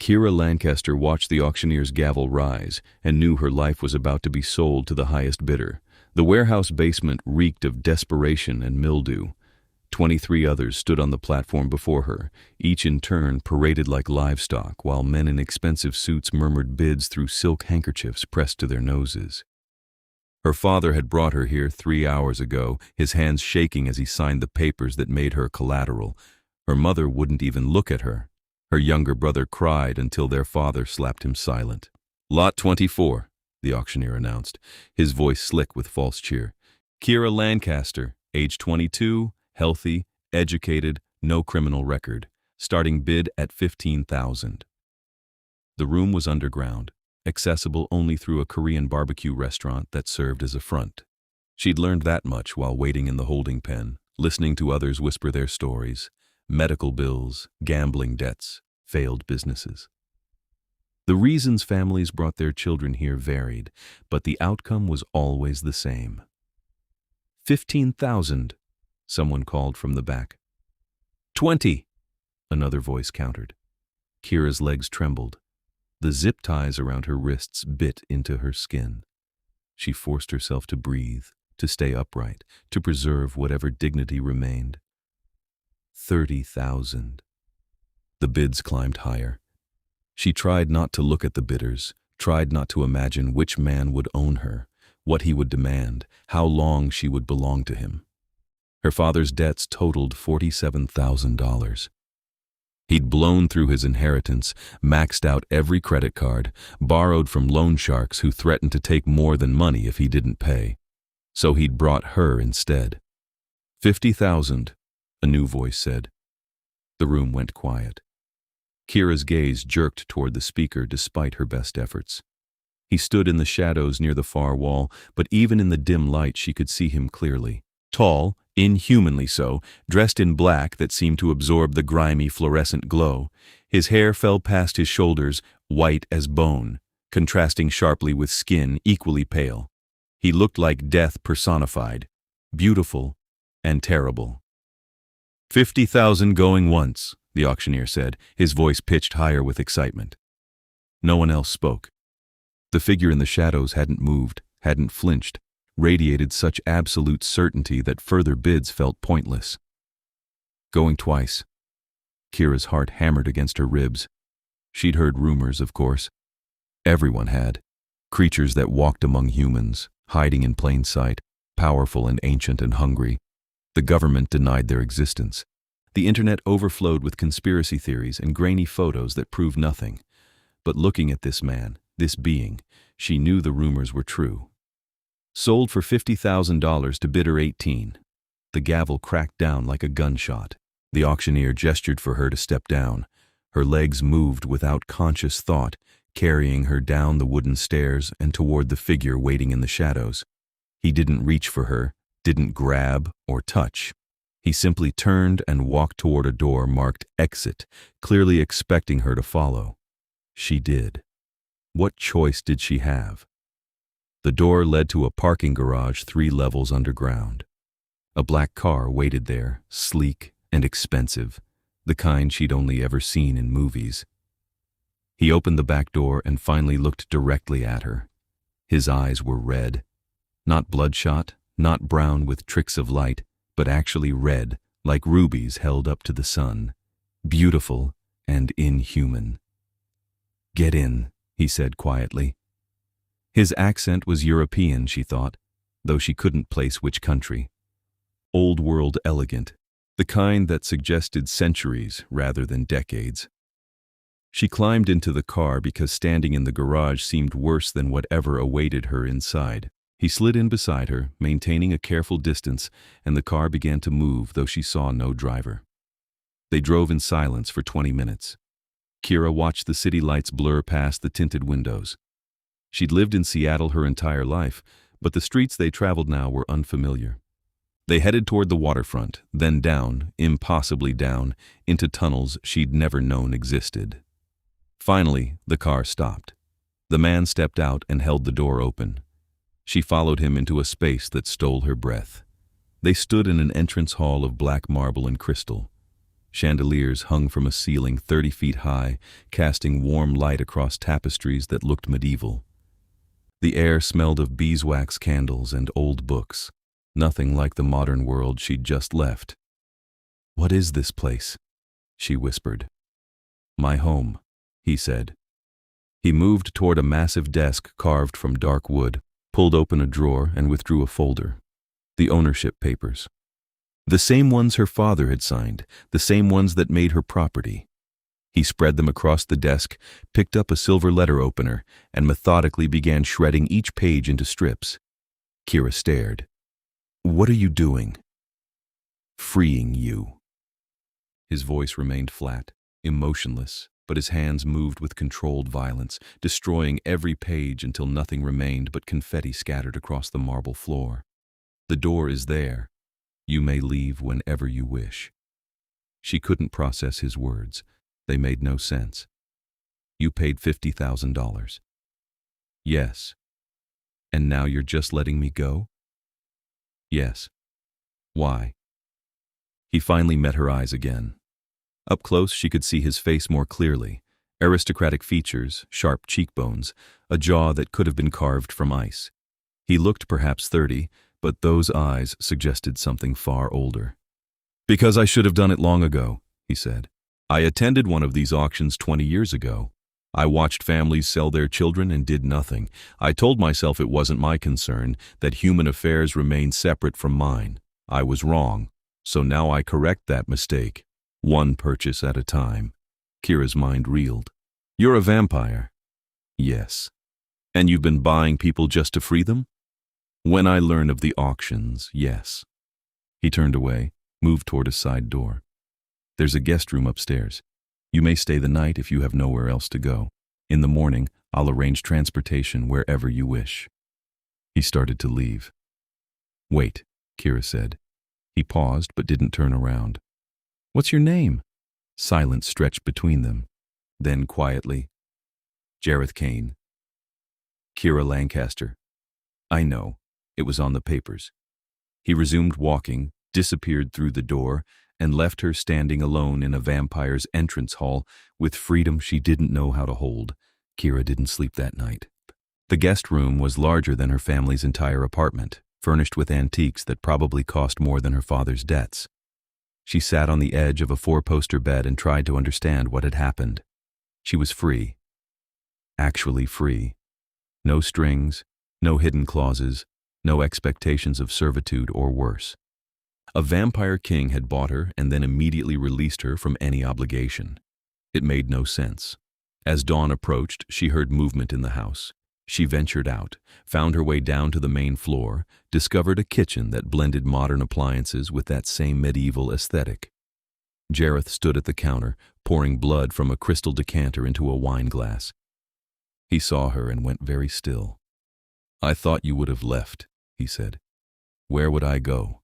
Kiera Lancaster watched the auctioneer's gavel rise and knew her life was about to be sold to the highest bidder. The warehouse basement reeked of desperation and mildew. 23 others stood on the platform before her, each in turn paraded like livestock, while men in expensive suits murmured bids through silk handkerchiefs pressed to their noses. Her father had brought her here 3 hours ago, his hands shaking as he signed the papers that made her collateral. Her mother wouldn't even look at her. Her younger brother cried until their father slapped him silent. "Lot 24, the auctioneer announced, his voice slick with false cheer. "Kiera Lancaster, age 22, healthy, educated, no criminal record. Starting bid at $15,000. The room was underground, accessible only through a Korean barbecue restaurant that served as a front. She'd learned that much while waiting in the holding pen, listening to others whisper their stories. Medical bills, gambling debts, failed businesses. The reasons families brought their children here varied, but the outcome was always the same. 15,000, someone called from the back. 20, another voice countered. Kiera's legs trembled. The zip ties around her wrists bit into her skin. She forced herself to breathe, to stay upright, to preserve whatever dignity remained. 30,000. The bids climbed higher. She tried not to look at the bidders, tried not to imagine which man would own her, what he would demand, how long she would belong to him. Her father's debts totaled $47,000. He'd blown through his inheritance, maxed out every credit card, borrowed from loan sharks who threatened to take more than money if he didn't pay. So he'd brought her instead. 50,000. A new voice said. The room went quiet. Kiera's gaze jerked toward the speaker despite her best efforts. He stood in the shadows near the far wall, but even in the dim light she could see him clearly. Tall, inhumanly so, dressed in black that seemed to absorb the grimy fluorescent glow. His hair fell past his shoulders, white as bone, contrasting sharply with skin equally pale. He looked like death personified, beautiful and terrible. 50,000 going once, the auctioneer said, his voice pitched higher with excitement. No one else spoke. The figure in the shadows hadn't moved, hadn't flinched, radiated such absolute certainty that further bids felt pointless. Going twice. Kiera's heart hammered against her ribs. She'd heard rumors, of course. Everyone had. Creatures that walked among humans, hiding in plain sight, powerful and ancient and hungry. The government denied their existence. The internet overflowed with conspiracy theories and grainy photos that proved nothing. But looking at this man, this being, she knew the rumors were true. Sold for $50,000 to bidder 18. The gavel cracked down like a gunshot. The auctioneer gestured for her to step down. Her legs moved without conscious thought, carrying her down the wooden stairs and toward the figure waiting in the shadows. He didn't reach for her, didn't grab or touch. He simply turned and walked toward a door marked Exit, clearly expecting her to follow. She did. What choice did she have? The door led to a parking garage 3 levels underground. A black car waited there, sleek and expensive, the kind she'd only ever seen in movies. He opened the back door and finally looked directly at her. His eyes were red. Not bloodshot, not brown with tricks of light, but actually red, like rubies held up to the sun. Beautiful and inhuman. "Get in," he said quietly. His accent was European, she thought, though she couldn't place which country. Old-world elegant, the kind that suggested centuries rather than decades. She climbed into the car because standing in the garage seemed worse than whatever awaited her inside. He slid in beside her, maintaining a careful distance, and the car began to move, though she saw no driver. They drove in silence for 20 minutes. Kiera watched the city lights blur past the tinted windows. She'd lived in Seattle her entire life, but the streets they traveled now were unfamiliar. They headed toward the waterfront, then down, impossibly down, into tunnels she'd never known existed. Finally, the car stopped. The man stepped out and held the door open. She followed him into a space that stole her breath. They stood in an entrance hall of black marble and crystal. Chandeliers hung from a ceiling 30 feet high, casting warm light across tapestries that looked medieval. The air smelled of beeswax candles and old books, nothing like the modern world she'd just left. "What is this place?" she whispered. "My home," he said. He moved toward a massive desk carved from dark wood, pulled open a drawer and withdrew a folder. The ownership papers. The same ones her father had signed, the same ones that made her property. He spread them across the desk, picked up a silver letter opener, and methodically began shredding each page into strips. Kiera stared. "What are you doing?" "Freeing you." His voice remained flat, emotionless, but his hands moved with controlled violence, destroying every page until nothing remained but confetti scattered across the marble floor. "The door is there. You may leave whenever you wish." She couldn't process his words. They made no sense. "You paid $50,000. "Yes." "And now you're just letting me go?" "Yes." "Why?" He finally met her eyes again. Up close, she could see his face more clearly. Aristocratic features, sharp cheekbones, a jaw that could have been carved from ice. He looked perhaps 30, but those eyes suggested something far older. "Because I should have done it long ago," he said. "I attended one of these auctions 20 years ago. I watched families sell their children and did nothing. I told myself it wasn't my concern, that human affairs remained separate from mine. I was wrong, so now I correct that mistake, one purchase at a time." Kiera's mind reeled. "You're a vampire." "Yes." "And you've been buying people just to free them?" "When I learn of the auctions, yes." He turned away, moved toward a side door. "There's a guest room upstairs. You may stay the night if you have nowhere else to go. In the morning, I'll arrange transportation wherever you wish." He started to leave. "Wait," Kiera said. He paused but didn't turn around. "What's your name?" Silence stretched between them. Then quietly, "Jareth Kain." "Kiera Lancaster." "I know. It was on the papers." He resumed walking, disappeared through the door, and left her standing alone in a vampire's entrance hall with freedom she didn't know how to hold. Kiera didn't sleep that night. The guest room was larger than her family's entire apartment, furnished with antiques that probably cost more than her father's debts. She sat on the edge of a 4-poster bed and tried to understand what had happened. She was free. Actually free. No strings, no hidden clauses, no expectations of servitude or worse. A vampire king had bought her and then immediately released her from any obligation. It made no sense. As dawn approached, she heard movement in the house. She ventured out, found her way down to the main floor, discovered a kitchen that blended modern appliances with that same medieval aesthetic. Jareth stood at the counter, pouring blood from a crystal decanter into a wine glass. He saw her and went very still. "I thought you would have left," he said. "Where would I go?"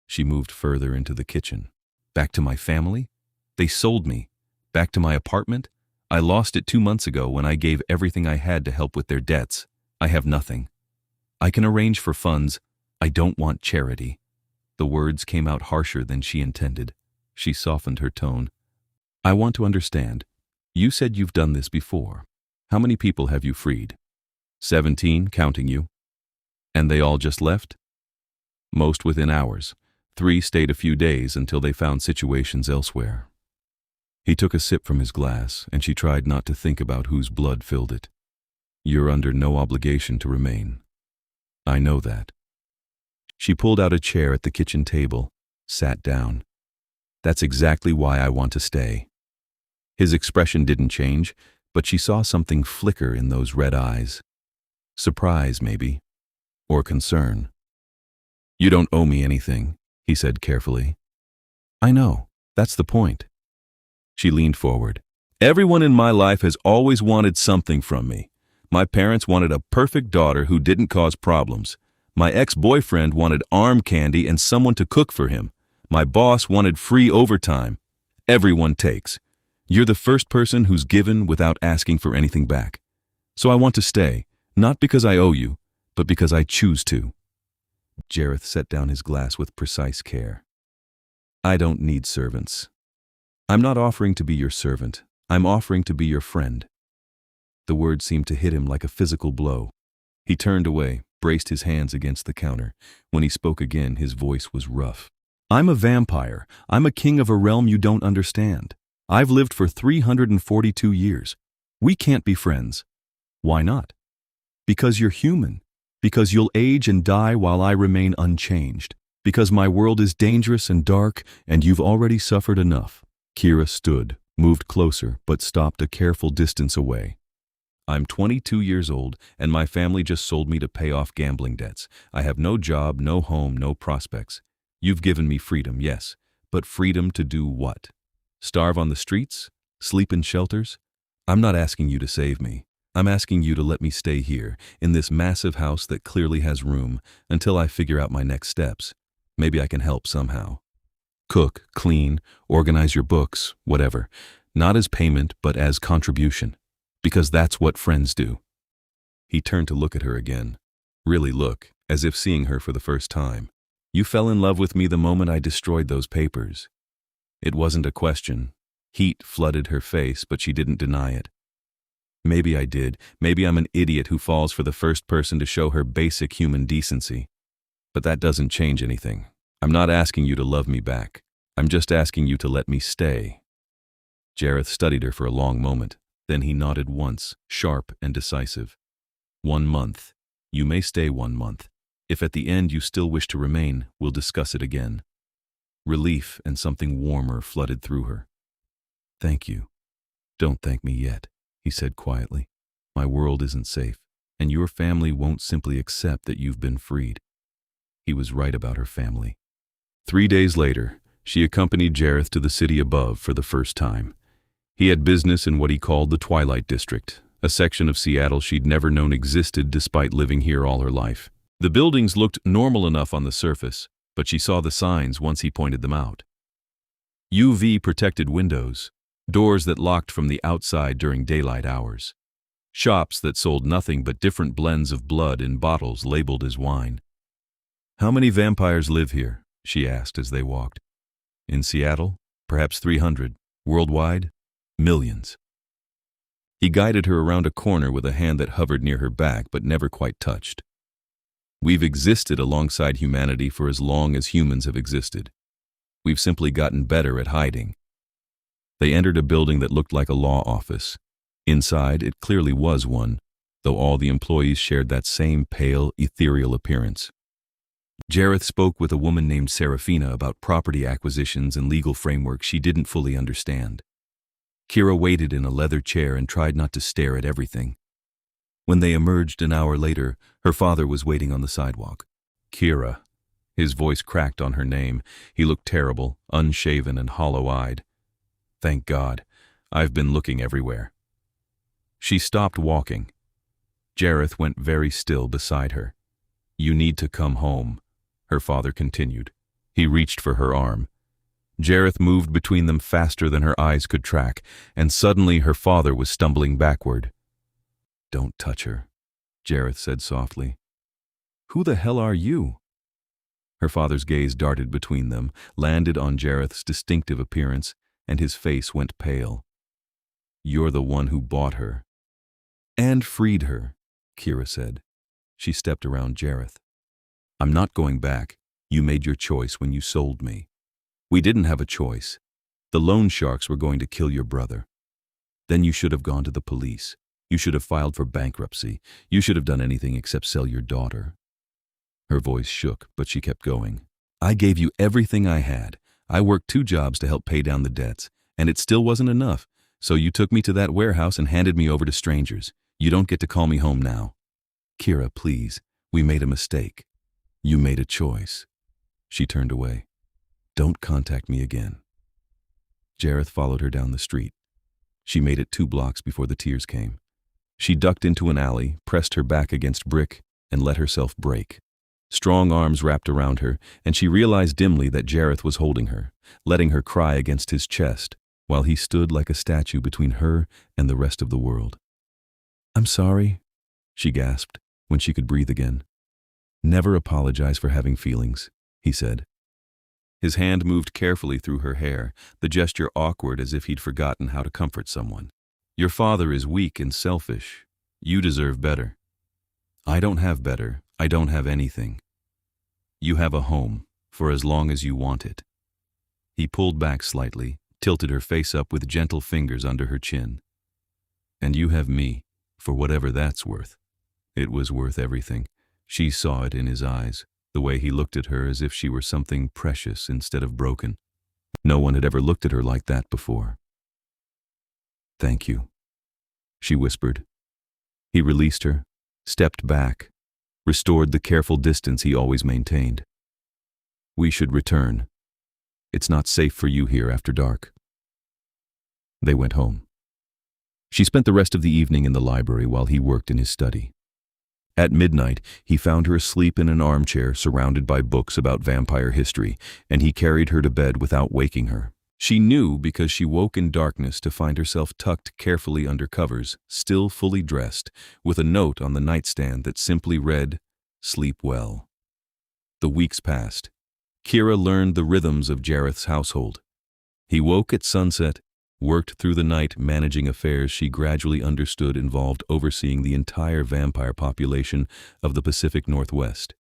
She moved further into the kitchen. "Back to my family? They sold me. Back to my apartment? I lost it 2 months ago when I gave everything I had to help with their debts. I have nothing. I can arrange for funds. I don't want charity." The words came out harsher than she intended. She softened her tone. "I want to understand. You said you've done this before. How many people have you freed?" 17, counting you. "And they all just left?" "Most within hours. 3 stayed a few days until they found situations elsewhere." He took a sip from his glass, and she tried not to think about whose blood filled it. "You're under no obligation to remain." "I know that." She pulled out a chair at the kitchen table, sat down. "That's exactly why I want to stay." His expression didn't change, but she saw something flicker in those red eyes. Surprise, maybe, or concern. "You don't owe me anything," he said carefully. "I know. That's the point." She leaned forward. "Everyone in my life has always wanted something from me. My parents wanted a perfect daughter who didn't cause problems. My ex-boyfriend wanted arm candy and someone to cook for him. My boss wanted free overtime. Everyone takes. You're the first person who's given without asking for anything back. So I want to stay, not because I owe you, but because I choose to." Jareth set down his glass with precise care. "I don't need servants. I'm not offering to be your servant. I'm offering to be your friend. The words seemed to hit him like a physical blow. He turned away, braced his hands against the counter. When he spoke again, his voice was rough. I'm a vampire. I'm a king of a realm you don't understand. I've lived for 342 years. We can't be friends. Why not? Because you're human. Because you'll age and die while I remain unchanged. Because my world is dangerous and dark, and you've already suffered enough. Kiera stood, moved closer, but stopped a careful distance away. I'm 22 years old, and my family just sold me to pay off gambling debts. I have no job, no home, no prospects. You've given me freedom, yes, but freedom to do what? Starve on the streets? Sleep in shelters? I'm not asking you to save me. I'm asking you to let me stay here, in this massive house that clearly has room, until I figure out my next steps. Maybe I can help somehow. Cook, clean, organize your books, whatever. Not as payment, but as contribution. Because that's what friends do. He turned to look at her again. Really look, as if seeing her for the first time. You fell in love with me the moment I destroyed those papers. It wasn't a question. Heat flooded her face, but she didn't deny it. Maybe I did. Maybe I'm an idiot who falls for the first person to show her basic human decency. But that doesn't change anything. I'm not asking you to love me back. I'm just asking you to let me stay. Jareth studied her for a long moment. Then he nodded once, sharp and decisive. 1 month. You may stay 1 month. If at the end you still wish to remain, we'll discuss it again. Relief and something warmer flooded through her. Thank you. Don't thank me yet, he said quietly. My world isn't safe, and your family won't simply accept that you've been freed. He was right about her family. 3 days later, she accompanied Jareth to the city above for the first time. He had business in what he called the Twilight District, a section of Seattle she'd never known existed despite living here all her life. The buildings looked normal enough on the surface, but she saw the signs once he pointed them out. UV-protected windows, doors that locked from the outside during daylight hours, shops that sold nothing but different blends of blood in bottles labeled as wine. How many vampires live here? She asked as they walked. In Seattle, perhaps 300. Worldwide, millions. He guided her around a corner with a hand that hovered near her back but never quite touched. We've existed alongside humanity for as long as humans have existed. We've simply gotten better at hiding. They entered a building that looked like a law office. Inside, it clearly was one, though all the employees shared that same pale, ethereal appearance. Jareth spoke with a woman named Serafina about property acquisitions and legal frameworks she didn't fully understand. Kiera waited in a leather chair and tried not to stare at everything. When they emerged an hour later, her father was waiting on the sidewalk. Kiera. His voice cracked on her name. He looked terrible, unshaven and hollow-eyed. Thank God. I've been looking everywhere. She stopped walking. Jareth went very still beside her. You need to come home, her father continued. He reached for her arm. Jareth moved between them faster than her eyes could track, and suddenly her father was stumbling backward. Don't touch her, Jareth said softly. Who the hell are you? Her father's gaze darted between them, landed on Jareth's distinctive appearance, and his face went pale. You're the one who bought her. And freed her, Kiera said. She stepped around Jareth. I'm not going back. You made your choice when you sold me. We didn't have a choice. The loan sharks were going to kill your brother. Then you should have gone to the police. You should have filed for bankruptcy. You should have done anything except sell your daughter. Her voice shook, but she kept going. I gave you everything I had. I worked 2 jobs to help pay down the debts, and it still wasn't enough. So you took me to that warehouse and handed me over to strangers. You don't get to call me home now. Kiera, please. We made a mistake. You made a choice. She turned away. Don't contact me again. Jareth followed her down the street. She made it 2 blocks before the tears came. She ducked into an alley, pressed her back against brick, and let herself break. Strong arms wrapped around her, and she realized dimly that Jareth was holding her, letting her cry against his chest, while he stood like a statue between her and the rest of the world. I'm sorry, she gasped, when she could breathe again. Never apologize for having feelings, he said. His hand moved carefully through her hair, the gesture awkward as if he'd forgotten how to comfort someone. Your father is weak and selfish. You deserve better. I don't have better. I don't have anything. You have a home, for as long as you want it. He pulled back slightly, tilted her face up with gentle fingers under her chin. And you have me, for whatever that's worth. It was worth everything. She saw it in his eyes, the way he looked at her as if she were something precious instead of broken. No one had ever looked at her like that before. Thank you, she whispered. He released her, stepped back, restored the careful distance he always maintained. We should return. It's not safe for you here after dark. They went home. She spent the rest of the evening in the library while he worked in his study. At midnight, he found her asleep in an armchair surrounded by books about vampire history, and he carried her to bed without waking her. She knew because she woke in darkness to find herself tucked carefully under covers, still fully dressed, with a note on the nightstand that simply read, "Sleep well." The weeks passed. Kiera learned the rhythms of Jareth's household. He woke at sunset, worked through the night managing affairs she gradually understood involved overseeing the entire vampire population of the Pacific Northwest.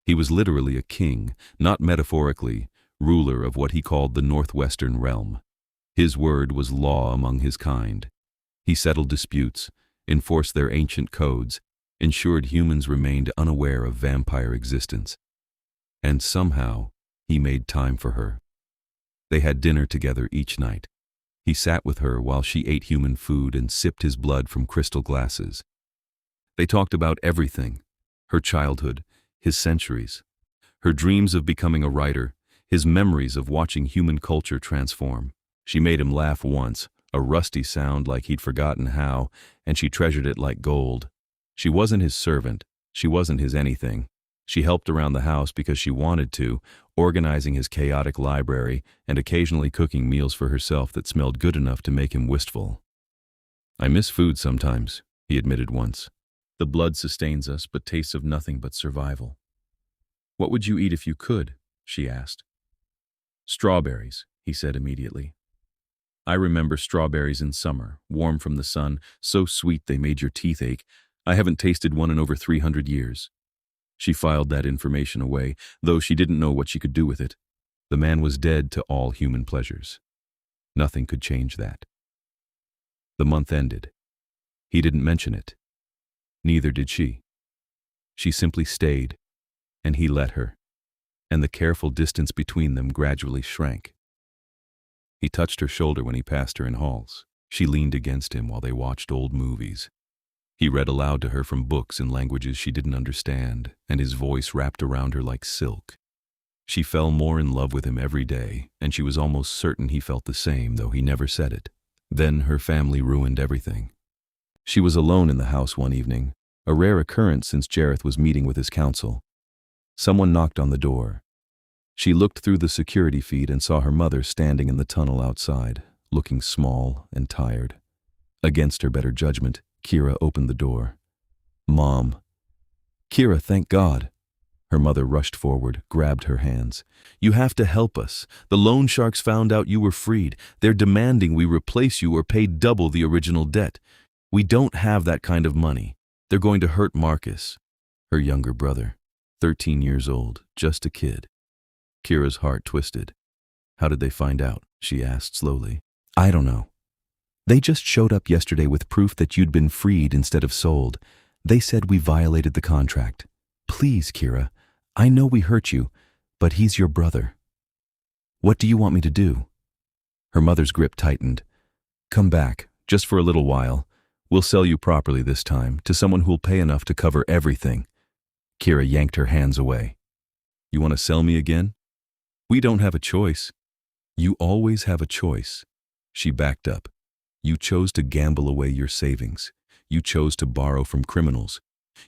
He was literally a king, not metaphorically, ruler of what he called the Northwestern realm. His word was law among his kind. He settled disputes, enforced their ancient codes, ensured humans remained unaware of vampire existence. And somehow, he made time for her. They had dinner together each night. He sat with her while she ate human food and sipped his blood from crystal glasses. They talked about everything: her childhood, his centuries, her dreams of becoming a writer, his memories of watching human culture transform. She made him laugh once, a rusty sound like he'd forgotten how, and she treasured it like gold. She wasn't his servant. She wasn't his anything. She helped around the house because she wanted to, organizing his chaotic library and occasionally cooking meals for herself that smelled good enough to make him wistful. I miss food sometimes, he admitted once. The blood sustains us, but tastes of nothing but survival. What would you eat if you could? She asked. Strawberries, he said immediately. I remember strawberries in summer, warm from the sun, so sweet they made your teeth ache. I haven't tasted one in over 300 years. She filed that information away, though she didn't know what she could do with it. The man was dead to all human pleasures. Nothing could change that. The month ended. He didn't mention it. Neither did she. She simply stayed, and he let her, and the careful distance between them gradually shrank. He touched her shoulder when he passed her in halls. She leaned against him while they watched old movies. He read aloud to her from books in languages she didn't understand, and his voice wrapped around her like silk. She fell more in love with him every day, and she was almost certain he felt the same, though he never said it. Then her family ruined everything. She was alone in the house one evening, a rare occurrence since Jareth was meeting with his council. Someone knocked on the door. She looked through the security feed and saw her mother standing in the tunnel outside, looking small and tired. Against her better judgment, Kiera opened the door. Mom. Kiera, thank God. Her mother rushed forward, grabbed her hands. You have to help us. The loan sharks found out you were freed. They're demanding we replace you or pay double the original debt. We don't have that kind of money. They're going to hurt Marcus, her younger brother, 13 years old, just a kid. Kiera's heart twisted. How did they find out? She asked slowly. I don't know. They just showed up yesterday with proof that you'd been freed instead of sold. They said we violated the contract. Please, Kiera, I know we hurt you, but he's your brother. What do you want me to do? Her mother's grip tightened. Come back, just for a little while. We'll sell you properly this time, to someone who'll pay enough to cover everything. Kiera yanked her hands away. You want to sell me again? We don't have a choice. You always have a choice. She backed up. You chose to gamble away your savings. You chose to borrow from criminals.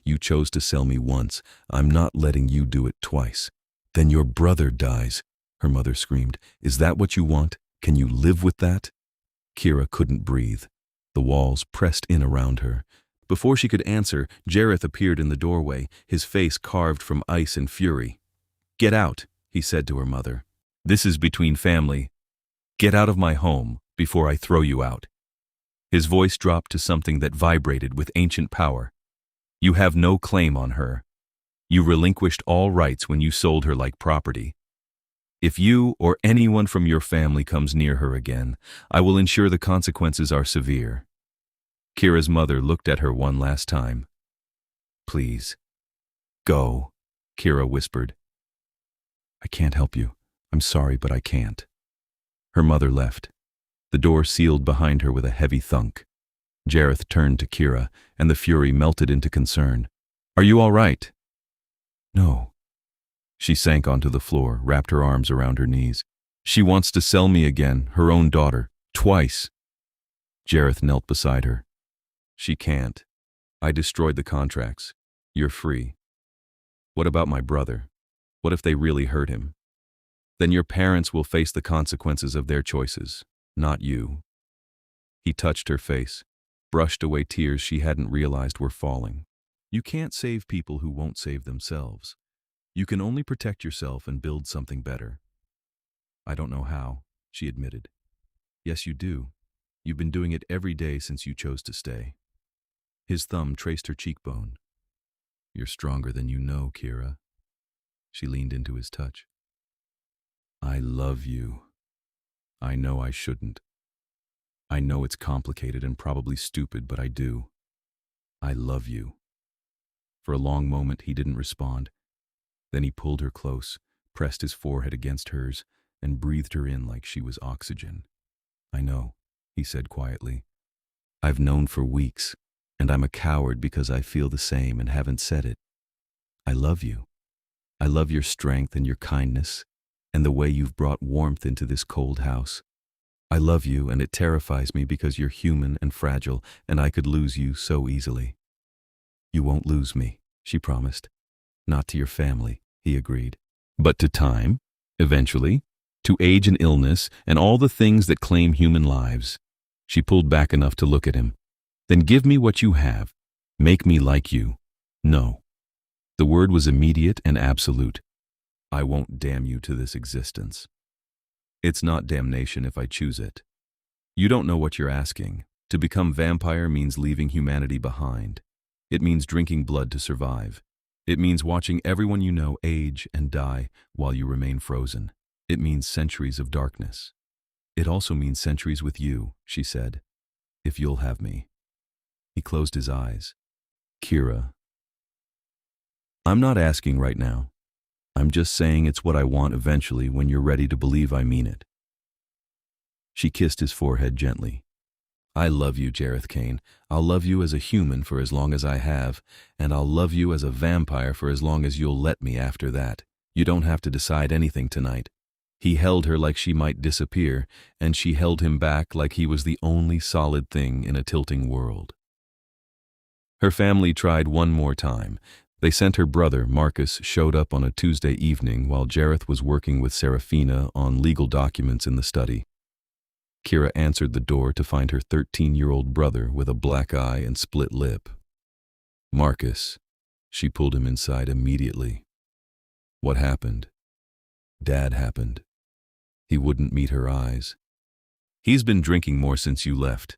You chose to sell me once. I'm not letting you do it twice. Then your brother dies, her mother screamed. Is that what you want? Can you live with that? Kiera couldn't breathe. The walls pressed in around her. Before she could answer, Jareth appeared in the doorway, his face carved from ice and fury. Get out, he said to her mother. This is between family. Get out of my home before I throw you out." His voice dropped to something that vibrated with ancient power. "You have no claim on her. You relinquished all rights when you sold her like property. If you or anyone from your family comes near her again, I will ensure the consequences are severe." Kiera's mother looked at her one last time. "Please, go," Kiera whispered. "I can't help you. I'm sorry, but I can't." Her mother left. The door sealed behind her with a heavy thunk. Jareth turned to Kiera, and the fury melted into concern. "Are you all right?" "No." She sank onto the floor, wrapped her arms around her knees. "She wants to sell me again, her own daughter, twice." Jareth knelt beside her. "She can't. I destroyed the contracts. You're free." "What about my brother? What if they really hurt him?" "Then your parents will face the consequences of their choices, not you." He touched her face, brushed away tears she hadn't realized were falling. "You can't save people who won't save themselves. You can only protect yourself and build something better." "I don't know how," she admitted. "Yes, you do. You've been doing it every day since you chose to stay." His thumb traced her cheekbone. "You're stronger than you know, Kiera." She leaned into his touch. "I love you. I know I shouldn't. I know it's complicated and probably stupid, but I do. I love you." For a long moment, he didn't respond. Then he pulled her close, pressed his forehead against hers, and breathed her in like she was oxygen. "I know," he said quietly. "I've known for weeks, and I'm a coward because I feel the same and haven't said it. I love you. I love your strength and your kindness, and the way you've brought warmth into this cold house. I love you, and it terrifies me because you're human and fragile, and I could lose you so easily." "You won't lose me," she promised. "Not to your family," he agreed. "But to time, eventually, to age and illness, and all the things that claim human lives." She pulled back enough to look at him. "Then give me what you have. Make me like you." "No." The word was immediate and absolute. "I won't damn you to this existence. It's not damnation if I choose it. You don't know what you're asking. To become vampire means leaving humanity behind. It means drinking blood to survive. It means watching everyone you know age and die while you remain frozen. It means centuries of darkness. It also means centuries with you," she said, "if you'll have me." He closed his eyes. "Kiera, I'm not asking right now. I'm just saying it's what I want eventually when you're ready to believe I mean it." She kissed his forehead gently. "I love you, Jareth Kain. I'll love you as a human for as long as I have, and I'll love you as a vampire for as long as you'll let me after that. You don't have to decide anything tonight." He held her like she might disappear, and she held him back like he was the only solid thing in a tilting world. Her family tried one more time. They sent her brother, Marcus, showed up on a Tuesday evening while Jareth was working with Serafina on legal documents in the study. Kiera answered the door to find her 13-year-old brother with a black eye and split lip. "Marcus." She pulled him inside immediately. "What happened?" "Dad happened." He wouldn't meet her eyes. "He's been drinking more since you left.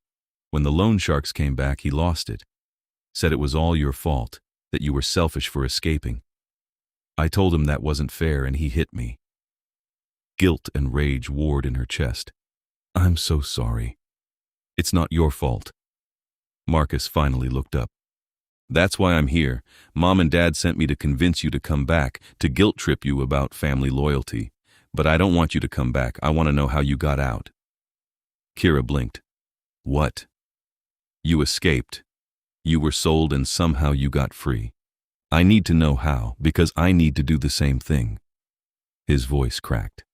When the loan sharks came back, he lost it. Said it was all your fault, that you were selfish for escaping. I told him that wasn't fair, and he hit me." Guilt and rage warred in her chest. "I'm so sorry. It's not your fault." Marcus finally looked up. "That's why I'm here. Mom and Dad sent me to convince you to come back, to guilt trip you about family loyalty. But I don't want you to come back. I want to know how you got out." Kiera blinked. "What?" "You escaped. You were sold and somehow you got free. I need to know how, because I need to do the same thing." His voice cracked.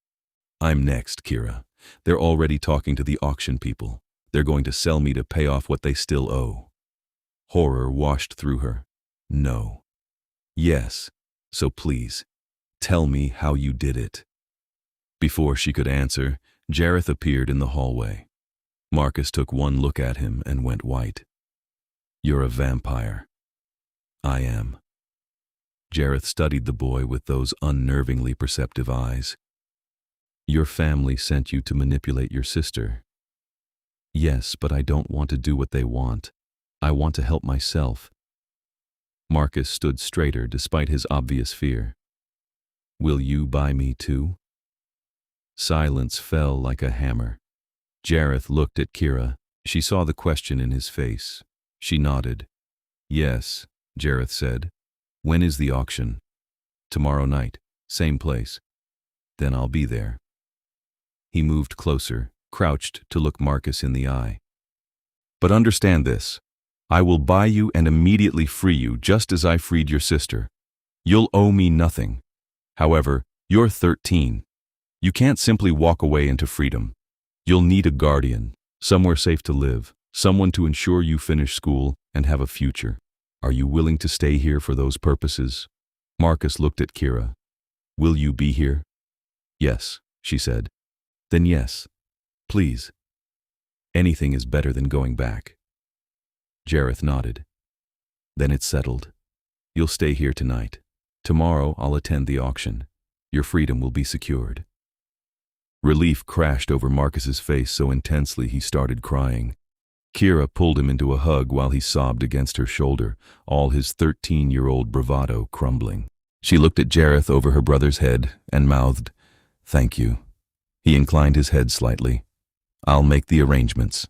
"I'm next, Kiera. They're already talking to the auction people. They're going to sell me to pay off what they still owe." Horror washed through her. "No." "Yes. So please, tell me how you did it." Before she could answer, Jareth appeared in the hallway. Marcus took one look at him and went white. "You're a vampire." "I am." Jareth studied the boy with those unnervingly perceptive eyes. Your family sent you to manipulate your sister. Yes, but I don't want to do what they want. I want to help myself. Marcus stood straighter despite his obvious fear. Will you buy me too? Silence fell like a hammer. Jareth looked at Kiera. She saw the question in his face. She nodded. Yes, Jareth said. When is the auction? Tomorrow night, same place. Then I'll be there. He moved closer, crouched to look Marcus in the eye. But understand this. I will buy you and immediately free you just as I freed your sister. You'll owe me nothing. However, you're 13. You can't simply walk away into freedom. You'll need a guardian, somewhere safe to live, someone to ensure you finish school and have a future. Are you willing to stay here for those purposes? Marcus looked at Kiera. Will you be here? Yes, she said. Then yes, please. Anything is better than going back. Jareth nodded. Then it's settled. You'll stay here tonight. Tomorrow I'll attend the auction. Your freedom will be secured. Relief crashed over Marcus's face so intensely he started crying. Kiera pulled him into a hug while he sobbed against her shoulder, all his 13-year-old bravado crumbling. She looked at Jareth over her brother's head and mouthed, "Thank you." He inclined his head slightly. "I'll make the arrangements."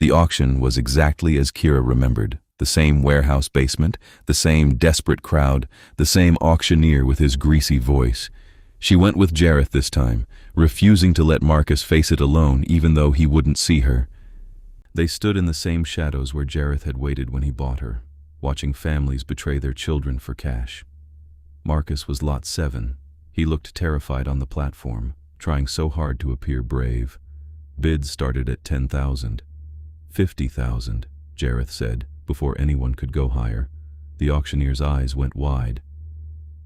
The auction was exactly as Kiera remembered. The same warehouse basement, the same desperate crowd, the same auctioneer with his greasy voice. She went with Jareth this time, refusing to let Marcus face it alone even though he wouldn't see her. They stood in the same shadows where Jareth had waited when he bought her, watching families betray their children for cash. Marcus was lot 7. He looked terrified on the platform, trying so hard to appear brave. Bids started at 10,000. 50,000, Jareth said, before anyone could go higher. The auctioneer's eyes went wide.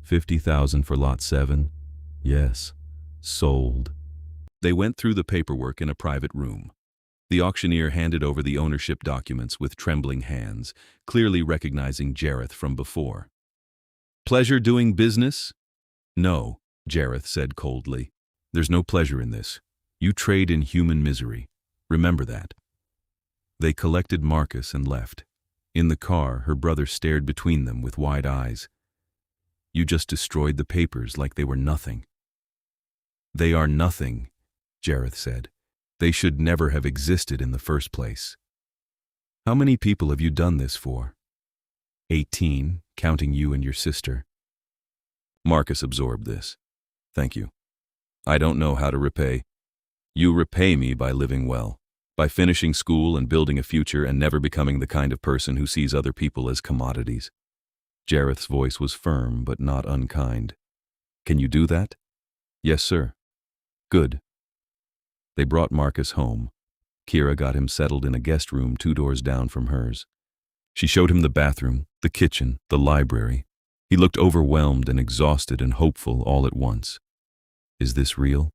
50,000 for lot 7? Yes. Sold. They went through the paperwork in a private room. The auctioneer handed over the ownership documents with trembling hands, clearly recognizing Jareth from before. Pleasure doing business? No, Jareth said coldly. There's no pleasure in this. You trade in human misery. Remember that. They collected Marcus and left. In the car, her brother stared between them with wide eyes. You just destroyed the papers like they were nothing. They are nothing, Jareth said. They should never have existed in the first place. How many people have you done this for? 18, counting you and your sister. Marcus absorbed this. Thank you. I don't know how to repay. You repay me by living well, by finishing school and building a future and never becoming the kind of person who sees other people as commodities. Jareth's voice was firm but not unkind. Can you do that? Yes, sir. Good. They brought Marcus home. Kiera got him settled in a guest room 2 doors down from hers. She showed him the bathroom, the kitchen, the library. He looked overwhelmed and exhausted and hopeful all at once. Is this real?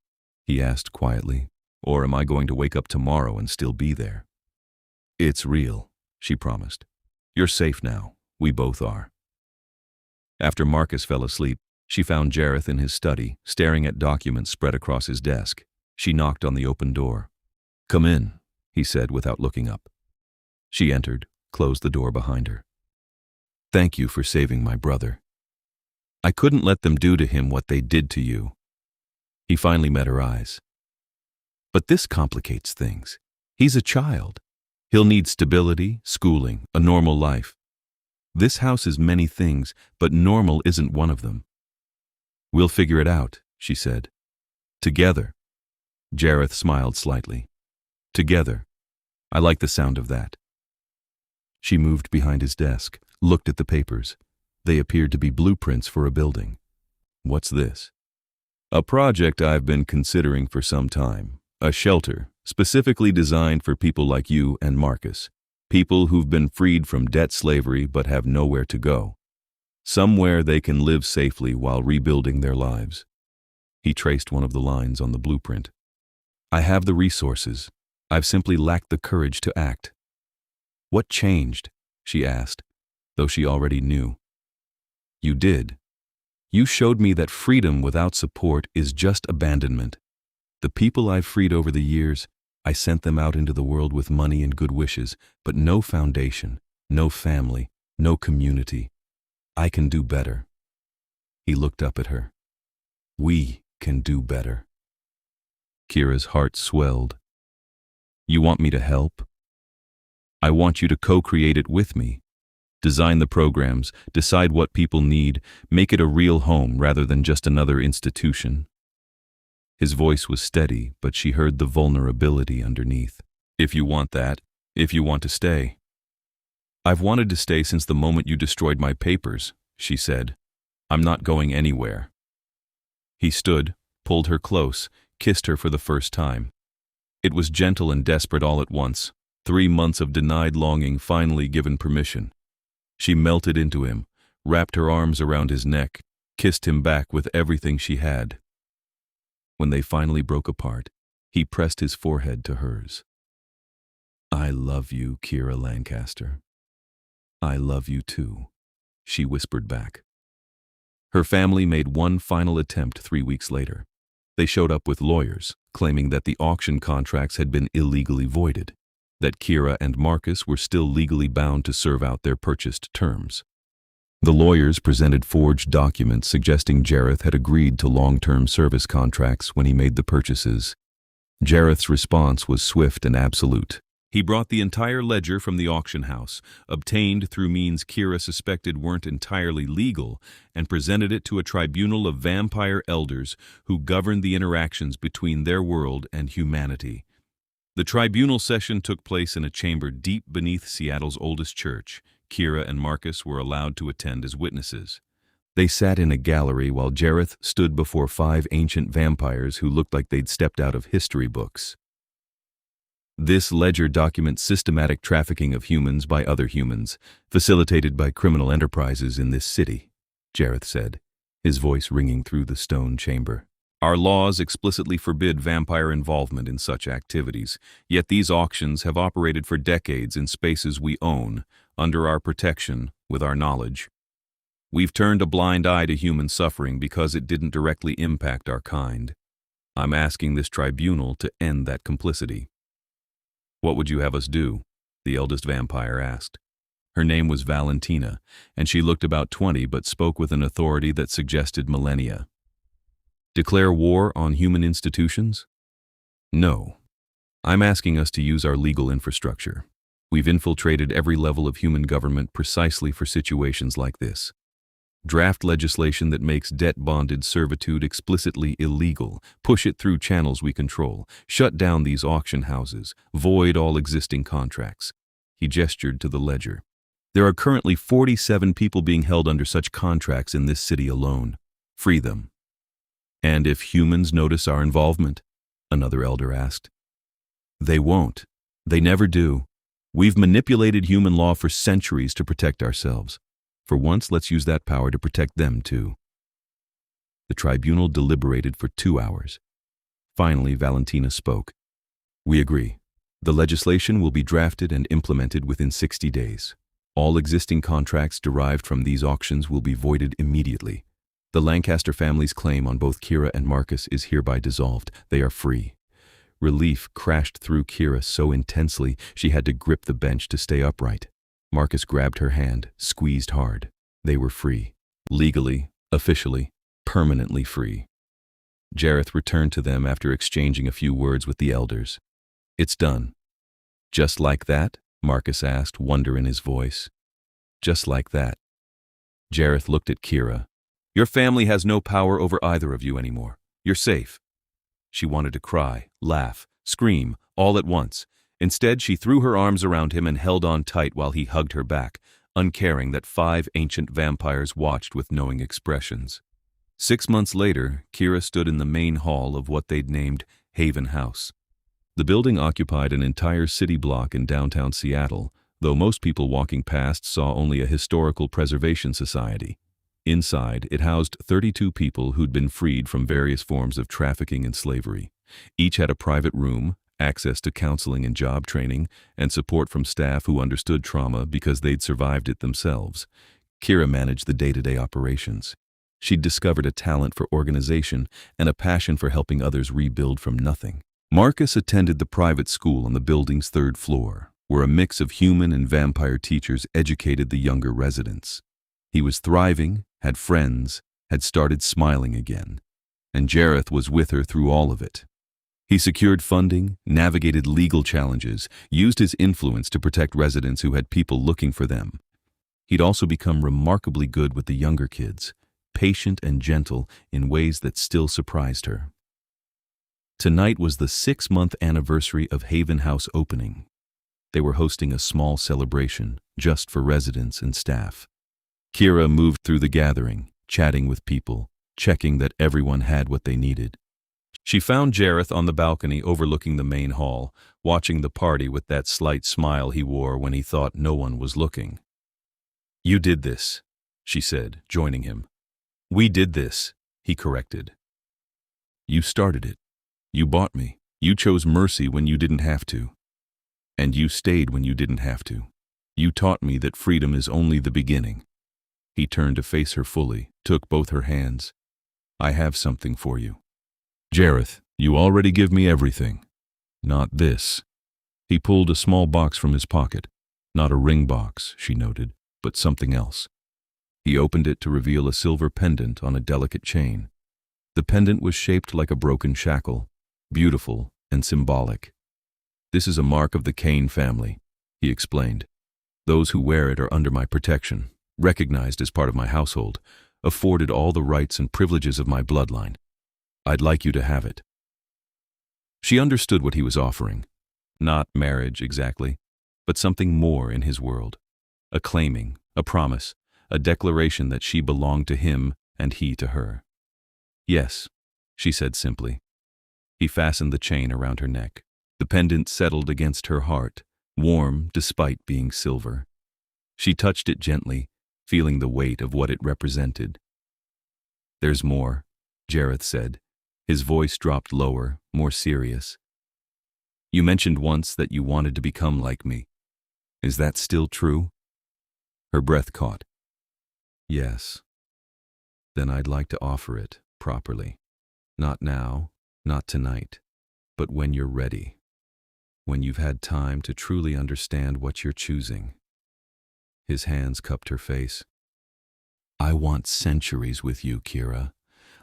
He asked quietly. Or am I going to wake up tomorrow and still be there? It's real, she promised. You're safe now. We both are. After Marcus fell asleep, she found Jareth in his study, staring at documents spread across his desk. She knocked on the open door. Come in, he said without looking up. She entered, closed the door behind her. Thank you for saving my brother. I couldn't let them do to him what they did to you. He finally met her eyes. But this complicates things. He's a child. He'll need stability, schooling, a normal life. This house is many things, but normal isn't one of them. We'll figure it out, she said. Together. Jareth smiled slightly. Together. I like the sound of that. She moved behind his desk, looked at the papers. They appeared to be blueprints for a building. What's this? A project I've been considering for some time. A shelter, specifically designed for people like you and Marcus. People who've been freed from debt slavery but have nowhere to go. Somewhere they can live safely while rebuilding their lives. He traced one of the lines on the blueprint. I have the resources. I've simply lacked the courage to act. What changed? She asked, though she already knew. You did. You showed me that freedom without support is just abandonment. The people I've freed over the years, I sent them out into the world with money and good wishes, but no foundation, no family, no community. I can do better." He looked up at her. "We can do better." Kiera's heart swelled. "You want me to help? I want you to co-create it with me. Design the programs, decide what people need, make it a real home rather than just another institution." His voice was steady, but she heard the vulnerability underneath. "If you want that, if you want to stay." "I've wanted to stay since the moment you destroyed my papers," she said. "I'm not going anywhere." He stood, pulled her close, kissed her for the first time. It was gentle and desperate all at once. 3 months of denied longing finally given permission. She melted into him, wrapped her arms around his neck, kissed him back with everything she had. When they finally broke apart, he pressed his forehead to hers. "I love you, Kiera Lancaster. I love you too," she whispered back. Her family made one final attempt 3 weeks later. They showed up with lawyers, claiming that the auction contracts had been illegally voided, that Kiera and Marcus were still legally bound to serve out their purchased terms. The lawyers presented forged documents suggesting Jareth had agreed to long-term service contracts when he made the purchases. Jareth's response was swift and absolute. He brought the entire ledger from the auction house, obtained through means Kiera suspected weren't entirely legal, and presented it to a tribunal of vampire elders who governed the interactions between their world and humanity. The tribunal session took place in a chamber deep beneath Seattle's oldest church. Kiera and Marcus were allowed to attend as witnesses. They sat in a gallery while Jareth stood before 5 ancient vampires who looked like they'd stepped out of history books. "This ledger documents systematic trafficking of humans by other humans, facilitated by criminal enterprises in this city," Jareth said, his voice ringing through the stone chamber. "Our laws explicitly forbid vampire involvement in such activities, yet these auctions have operated for decades in spaces we own, under our protection, with our knowledge. We've turned a blind eye to human suffering because it didn't directly impact our kind. I'm asking this tribunal to end that complicity." "What would you have us do?" the eldest vampire asked. Her name was Valentina, and she looked about 20 but spoke with an authority that suggested millennia. "Declare war on human institutions?" "No. I'm asking us to use our legal infrastructure. We've infiltrated every level of human government precisely for situations like this. Draft legislation that makes debt-bonded servitude explicitly illegal, push it through channels we control, shut down these auction houses, void all existing contracts." He gestured to the ledger. "There are currently 47 people being held under such contracts in this city alone. Free them." "And if humans notice our involvement?" another elder asked. "They won't. They never do. We've manipulated human law for centuries to protect ourselves. For once, let's use that power to protect them too." The tribunal deliberated for 2 hours. Finally, Valentina spoke. "We agree. The legislation will be drafted and implemented within 60 days. All existing contracts derived from these auctions will be voided immediately. The Lancaster family's claim on both Kiera and Marcus is hereby dissolved. They are free." Relief crashed through Kiera so intensely she had to grip the bench to stay upright. Marcus grabbed her hand, squeezed hard. They were free. Legally, officially, permanently free. Jareth returned to them after exchanging a few words with the elders. "It's done." "Just like that?" Marcus asked, wonder in his voice. "Just like that." Jareth looked at Kiera. "Your family has no power over either of you anymore. You're safe." She wanted to cry, laugh, scream, all at once. Instead, she threw her arms around him and held on tight while he hugged her back, uncaring that 5 ancient vampires watched with knowing expressions. 6 months later, Kiera stood in the main hall of what they'd named Haven House. The building occupied an entire city block in downtown Seattle, though most people walking past saw only a historical preservation society. Inside, it housed 32 people who'd been freed from various forms of trafficking and slavery. Each had a private room, access to counseling and job training, and support from staff who understood trauma because they'd survived it themselves. Kiera managed the day-to-day operations. She'd discovered a talent for organization and a passion for helping others rebuild from nothing. Marcus attended the private school on the building's third floor, where a mix of human and vampire teachers educated the younger residents. He was thriving, had friends, had started smiling again, and Jareth was with her through all of it. He secured funding, navigated legal challenges, used his influence to protect residents who had people looking for them. He'd also become remarkably good with the younger kids, patient and gentle in ways that still surprised her. Tonight was the 6-month anniversary of Haven House opening. They were hosting a small celebration, just for residents and staff. Kiera moved through the gathering, chatting with people, checking that everyone had what they needed. She found Jareth on the balcony overlooking the main hall, watching the party with that slight smile he wore when he thought no one was looking. "You did this," she said, joining him. "We did this," he corrected. "You started it. You bought me. You chose mercy when you didn't have to. And you stayed when you didn't have to. You taught me that freedom is only the beginning." He turned to face her fully, took both her hands. "I have something for you." "Jareth, you already give me everything." "Not this." He pulled a small box from his pocket. Not a ring box, she noted, but something else. He opened it to reveal a silver pendant on a delicate chain. The pendant was shaped like a broken shackle, beautiful and symbolic. "This is a mark of the Kain family," he explained. "Those who wear it are under my protection, recognized as part of my household, afforded all the rights and privileges of my bloodline. I'd like you to have it." She understood what he was offering. Not marriage, exactly, but something more in his world. A claiming, a promise, a declaration that she belonged to him and he to her. "Yes," she said simply. He fastened the chain around her neck. The pendant settled against her heart, warm despite being silver. She touched it gently, feeling the weight of what it represented. "There's more," Jareth said. His voice dropped lower, more serious. "You mentioned once that you wanted to become like me. Is that still true?" Her breath caught. "Yes." "Then I'd like to offer it, properly. Not now, not tonight, but when you're ready. When you've had time to truly understand what you're choosing." His hands cupped her face. "I want centuries with you, Kiera.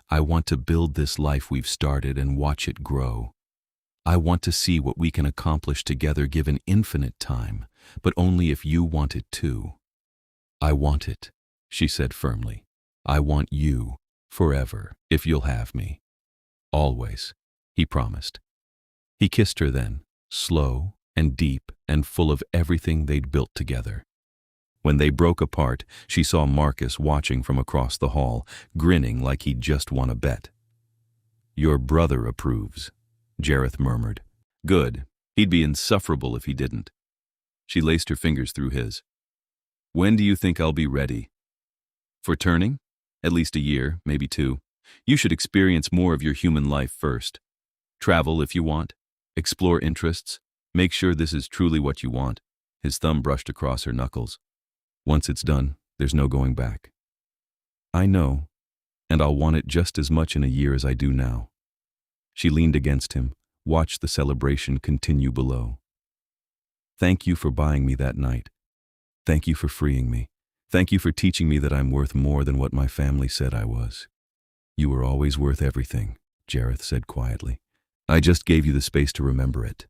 I want to build this life we've started and watch it grow. I want to see what we can accomplish together given infinite time, but only if you want it too." "I want it," she said firmly. "I want you, forever, if you'll have me." "Always," he promised. He kissed her then, slow and deep and full of everything they'd built together. When they broke apart, she saw Marcus watching from across the hall, grinning like he'd just won a bet. "Your brother approves," Jareth murmured. "Good. He'd be insufferable if he didn't." She laced her fingers through his. "When do you think I'll be ready?" "For turning? At least a year, maybe 2. You should experience more of your human life first. Travel if you want. Explore interests. Make sure this is truly what you want." His thumb brushed across her knuckles. "Once it's done, there's no going back." "I know, and I'll want it just as much in a year as I do now." She leaned against him, watched the celebration continue below. "Thank you for buying me that night. Thank you for freeing me. Thank you for teaching me that I'm worth more than what my family said I was." "You were always worth everything," Jareth said quietly. "I just gave you the space to remember it."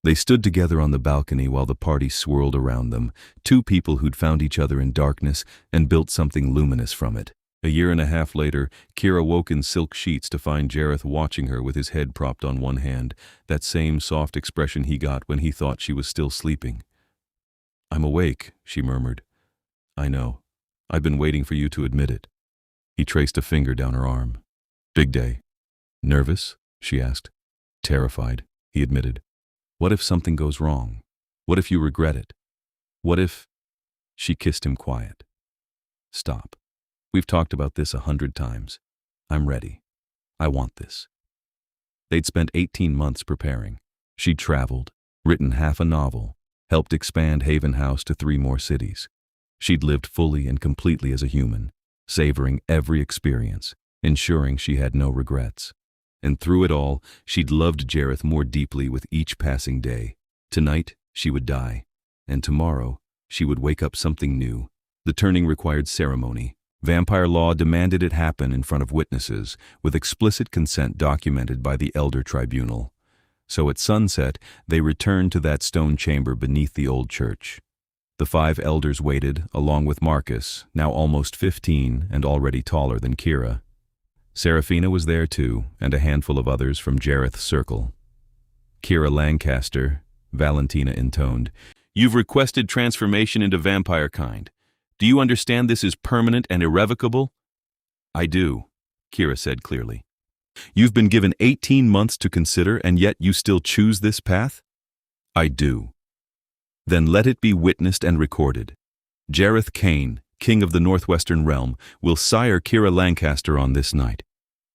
They stood together on the balcony while the party swirled around them, 2 people who'd found each other in darkness and built something luminous from it. A year and a half later, Kiera woke in silk sheets to find Jareth watching her with his head propped on one hand, that same soft expression he got when he thought she was still sleeping. "I'm awake," she murmured. "I know. I've been waiting for you to admit it." He traced a finger down her arm. "Big day." "Nervous?" she asked. "Terrified," he admitted. "What if something goes wrong? What if you regret it? What if—" She kissed him quiet. "Stop. We've talked about this 100 times. I'm ready. I want this." They'd spent 18 months preparing. She'd traveled, written half a novel, helped expand Haven House to 3 more cities. She'd lived fully and completely as a human. savoring every experience, ensuring she had no regrets. And through it all, she'd loved Jareth more deeply with each passing day. Tonight, she would die, and tomorrow, she would wake up something new. The turning required ceremony. Vampire law demanded it happen in front of witnesses, with explicit consent documented by the elder tribunal. So at sunset, they returned to that stone chamber beneath the old church. The 5 elders waited, along with Marcus, now almost 15 and already taller than Kiera. Seraphina was there too, and a handful of others from Jareth's circle. Kiera Lancaster, Valentina intoned, "You've requested transformation into vampire kind. Do you understand this is permanent and irrevocable?" "I do," Kiera said clearly. "You've been given 18 months to consider, and yet you still choose this path?" "I do." "Then let it be witnessed and recorded. Jareth Kain, King of the Northwestern Realm, will sire Kiera Lancaster on this night.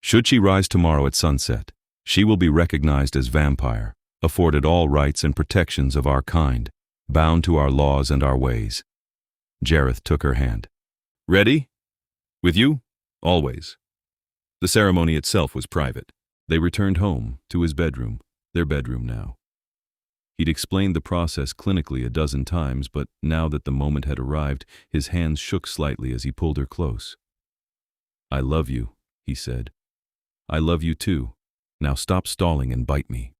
Should she rise tomorrow at sunset, she will be recognized as vampire, afforded all rights and protections of our kind, bound to our laws and our ways." Jareth took her hand. "Ready? With you? Always." The ceremony itself was private. They returned home, to his bedroom, their bedroom now. He'd explained the process clinically a dozen times, but now that the moment had arrived, his hands shook slightly as he pulled her close. "I love you," he said. "I love you too. Now stop stalling and bite me."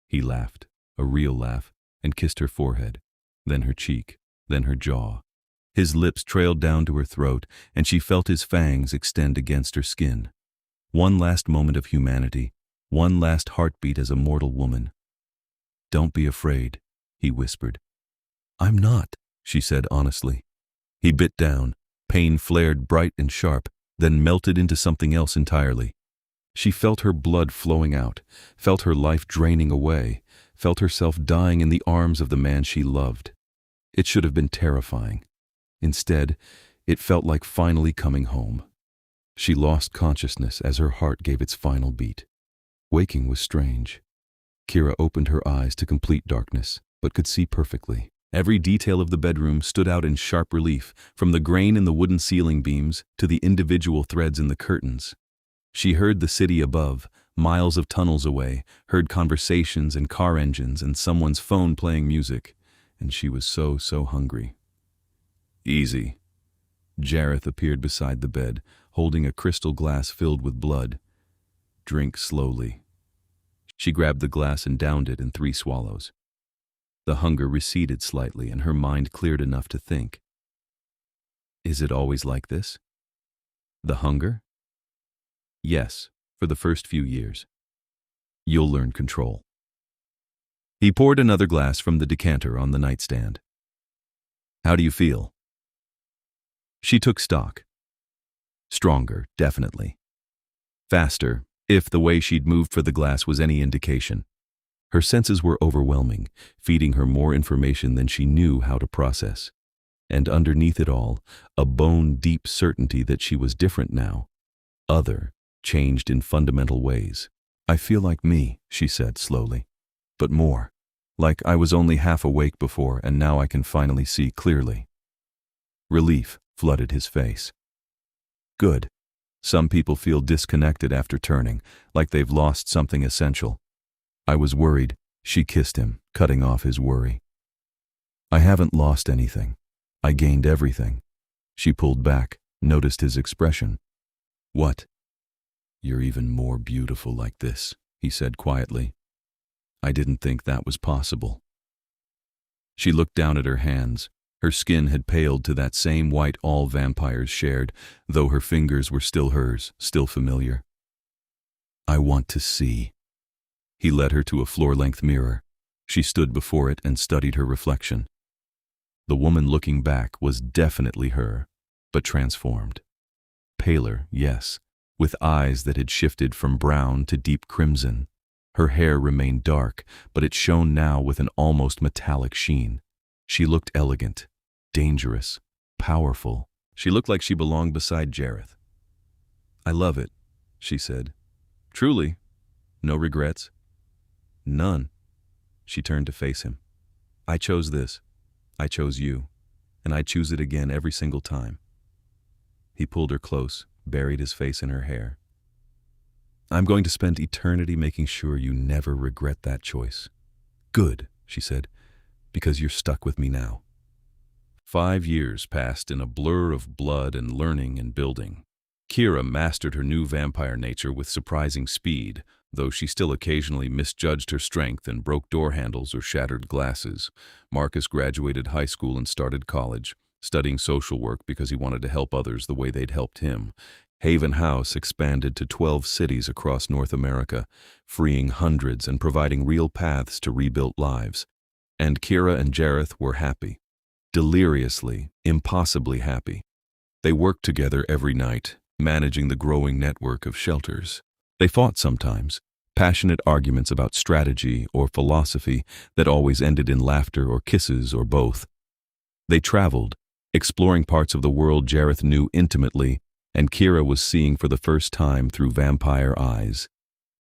He laughed, a real laugh, and kissed her forehead, then her cheek, then her jaw. His lips trailed down to her throat, and she felt his fangs extend against her skin. One last moment of humanity, one last heartbeat as a mortal woman. "Don't be afraid," he whispered. "I'm not," she said honestly. He bit down. Pain flared bright and sharp, then melted into something else entirely. She felt her blood flowing out, felt her life draining away, felt herself dying in the arms of the man she loved. It should have been terrifying. Instead, it felt like finally coming home. She lost consciousness as her heart gave its final beat. Waking was strange. Kiera opened her eyes to complete darkness, but could see perfectly. Every detail of the bedroom stood out in sharp relief, from the grain in the wooden ceiling beams to the individual threads in the curtains. She heard the city above, miles of tunnels away, heard conversations and car engines and someone's phone playing music, and she was so hungry. "Easy." Jareth appeared beside the bed, holding a crystal glass filled with blood. "Drink slowly." She grabbed the glass and downed it in 3 swallows. The hunger receded slightly, and her mind cleared enough to think. "Is it always like this?" "The hunger?" "Yes, for the first few years. You'll learn control." He poured another glass from the decanter on the nightstand. "How do you feel?" She took stock. Stronger, definitely. Faster, if the way she'd moved for the glass was any indication. Her senses were overwhelming, feeding her more information than she knew how to process. And underneath it all, a bone-deep certainty that she was different now. Other, changed in fundamental ways. "I feel like me," she said slowly. "But more. Like I was only half awake before, and now I can finally see clearly." Relief flooded his face. "Good. Some people feel disconnected after turning, like they've lost something essential. I was worried." She kissed him, cutting off his worry. "I haven't lost anything. I gained everything." She pulled back, noticed his expression. "What?" "You're even more beautiful like this," he said quietly. "I didn't think that was possible." She looked down at her hands. Her skin had paled to that same white all vampires shared, though her fingers were still hers, still familiar. "I want to see." He led her to a floor-length mirror. She stood before it and studied her reflection. The woman looking back was definitely her, but transformed. Paler, yes, with eyes that had shifted from brown to deep crimson. Her hair remained dark, but it shone now with an almost metallic sheen. She looked elegant, dangerous, powerful. She looked like she belonged beside Jareth. "I love it," she said. "Truly. No regrets?" "None." She turned to face him. "I chose this. I chose you. And I choose it again every single time." He pulled her close, buried his face in her hair. I'm going to spend eternity making sure you never regret that choice. Good, she said, because you're stuck with me now. 5 years passed in a blur of blood and learning and building. Kiera mastered her new vampire nature with surprising speed, though she still occasionally misjudged her strength and broke door handles or shattered glasses. Marcus graduated high school and started college, studying social work because he wanted to help others the way they'd helped him. Haven House expanded to 12 cities across North America, freeing hundreds and providing real paths to rebuilt lives. And Kiera and Jareth were happy. Deliriously, impossibly happy. They worked together every night, managing the growing network of shelters. They fought sometimes, passionate arguments about strategy or philosophy that always ended in laughter or kisses or both. They traveled, exploring parts of the world Jareth knew intimately, and Kiera was seeing for the first time through vampire eyes.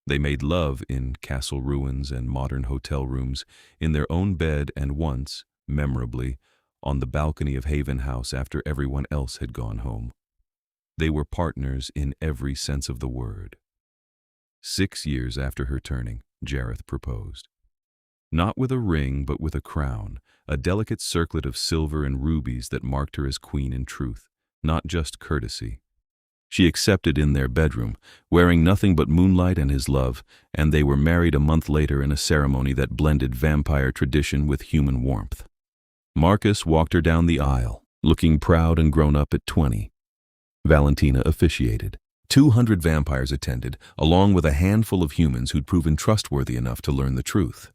They made love in castle ruins and modern hotel rooms, in their own bed and once, memorably, on the balcony of Haven House after everyone else had gone home. They were partners in every sense of the word. 6 years after her turning, Jareth proposed. Not with a ring, but with a crown, a delicate circlet of silver and rubies that marked her as queen in truth, not just courtesy. She accepted in their bedroom, wearing nothing but moonlight and his love, and they were married a month later in a ceremony that blended vampire tradition with human warmth. Marcus walked her down the aisle, looking proud and grown up at 20. Valentina officiated. 200 vampires attended, along with a handful of humans who'd proven trustworthy enough to learn the truth.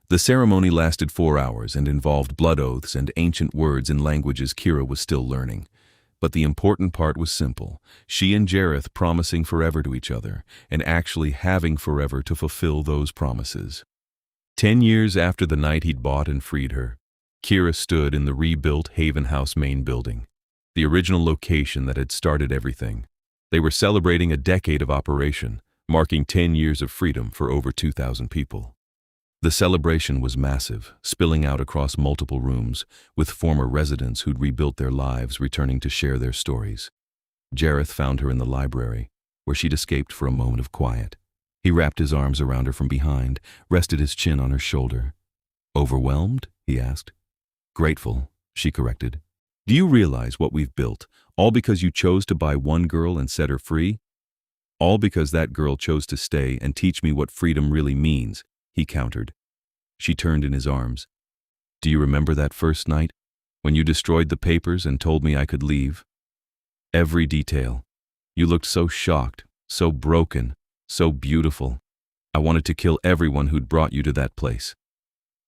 The ceremony lasted 4 hours and involved blood oaths and ancient words in languages Kiera was still learning. But the important part was simple. She and Jareth promising forever to each other, and actually having forever to fulfill those promises. 10 years after the night he'd bought and freed her, Kiera stood in the rebuilt Haven House main building, the original location that had started everything. They were celebrating a decade of operation, marking 10 years of freedom for over 2,000 people. The celebration was massive, spilling out across multiple rooms, with former residents who'd rebuilt their lives returning to share their stories. Jareth found her in the library, where she'd escaped for a moment of quiet. He wrapped his arms around her from behind, rested his chin on her shoulder. Overwhelmed? He asked. Grateful, she corrected. Do you realize what we've built, all because you chose to buy one girl and set her free? All because that girl chose to stay and teach me what freedom really means, he countered. She turned in his arms. Do you remember that first night, when you destroyed the papers and told me I could leave? Every detail. You looked so shocked, so broken, so beautiful. I wanted to kill everyone who'd brought you to that place.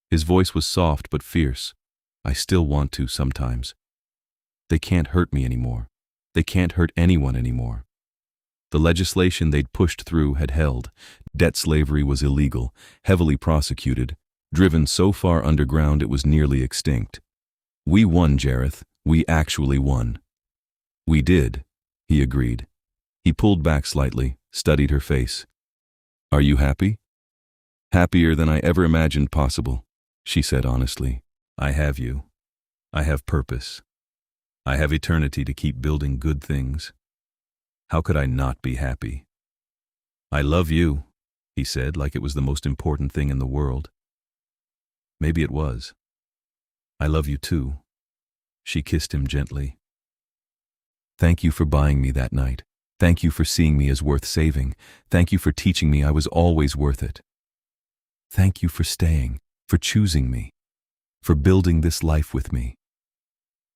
His voice was soft but fierce. I still want to sometimes. They can't hurt me anymore. They can't hurt anyone anymore. The legislation they'd pushed through had held. Debt slavery was illegal, heavily prosecuted, driven so far underground it was nearly extinct. We won, Jareth. We actually won. We did, he agreed. He pulled back slightly, studied her face. Are you happy? Happier than I ever imagined possible, she said honestly. I have you. I have purpose. I have eternity to keep building good things. How could I not be happy? I love you, he said, like it was the most important thing in the world. Maybe it was. I love you too. She kissed him gently. Thank you for buying me that night. Thank you for seeing me as worth saving. Thank you for teaching me I was always worth it. Thank you for staying, for choosing me, for building this life with me.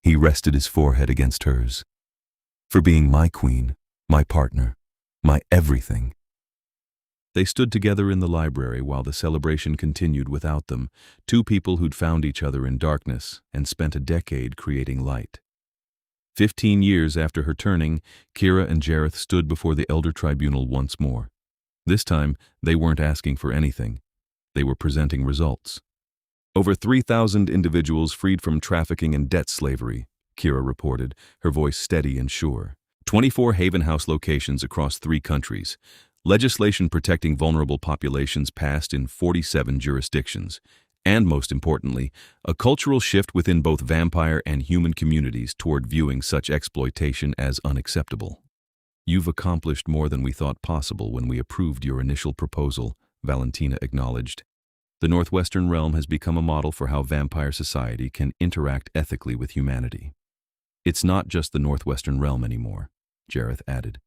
He rested his forehead against hers. For being my queen, my partner, my everything. They stood together in the library while the celebration continued without them, two people who'd found each other in darkness and spent a decade creating light. 15 years after her turning, Kiera and Jareth stood before the Elder Tribunal once more. This time, they weren't asking for anything. They were presenting results. Over 3,000 individuals freed from trafficking and debt slavery, Kiera reported, her voice steady and sure. 24 Haven House locations across 3 countries. Legislation protecting vulnerable populations passed in 47 jurisdictions. And most importantly, a cultural shift within both vampire and human communities toward viewing such exploitation as unacceptable. You've accomplished more than we thought possible when we approved your initial proposal, Valentina acknowledged. The Northwestern realm has become a model for how vampire society can interact ethically with humanity. It's not just the Northwestern realm anymore, Jareth added.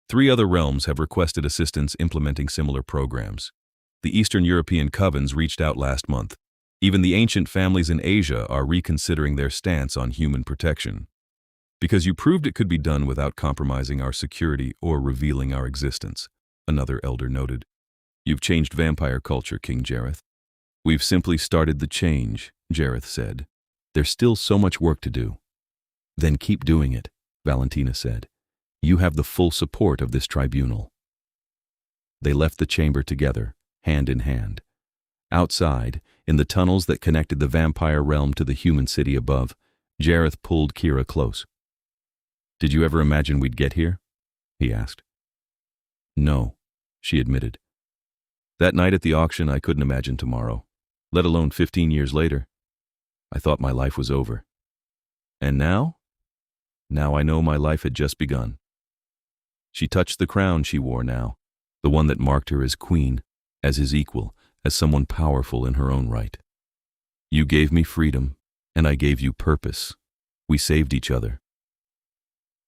3 other realms have requested assistance implementing similar programs. The Eastern European covens reached out last month. Even the ancient families in Asia are reconsidering their stance on human protection. Because you proved it could be done without compromising our security or revealing our existence, another elder noted. You've changed vampire culture, King Jareth. We've simply started the change, Jareth said. There's still so much work to do. Then keep doing it, Valentina said. You have the full support of this tribunal. They left the chamber together, hand in hand. Outside, in the tunnels that connected the vampire realm to the human city above, Jareth pulled Kiera close. Did you ever imagine we'd get here? He asked. No, she admitted. That night at the auction, I couldn't imagine tomorrow, let alone 15 years later. I thought my life was over. And now? Now I know my life had just begun. She touched the crown she wore now, the one that marked her as queen, as his equal, as someone powerful in her own right. You gave me freedom, and I gave you purpose. We saved each other.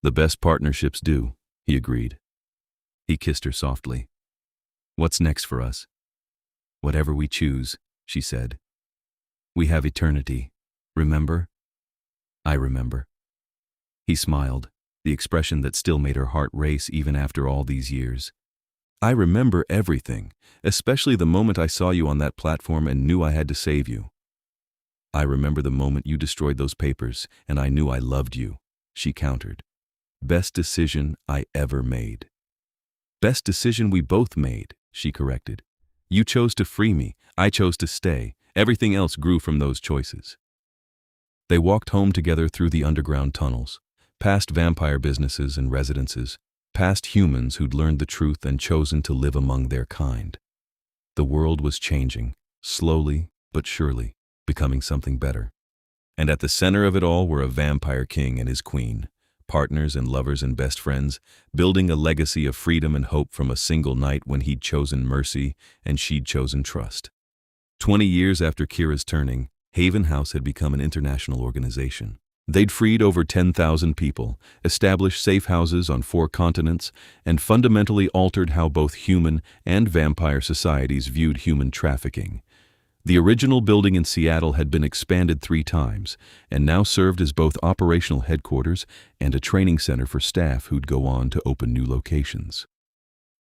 The best partnerships do, he agreed. He kissed her softly. What's next for us? Whatever we choose, she said. We have eternity. Remember? I remember. He smiled, the expression that still made her heart race even after all these years. I remember everything, especially the moment I saw you on that platform and knew I had to save you. I remember the moment you destroyed those papers, and I knew I loved you, she countered. Best decision I ever made. Best decision we both made, she corrected. You chose to free me, I chose to stay. Everything else grew from those choices. They walked home together through the underground tunnels, past vampire businesses and residences, past humans who'd learned the truth and chosen to live among their kind. The world was changing, slowly but surely, becoming something better. And at the center of it all were a vampire king and his queen, partners and lovers and best friends, building a legacy of freedom and hope from a single night when he'd chosen mercy and she'd chosen trust. 20 years after Kiera's turning, Haven House had become an international organization. They'd freed over 10,000 people, established safe houses on 4 continents, and fundamentally altered how both human and vampire societies viewed human trafficking. The original building in Seattle had been expanded 3 times, and now served as both operational headquarters and a training center for staff who'd go on to open new locations.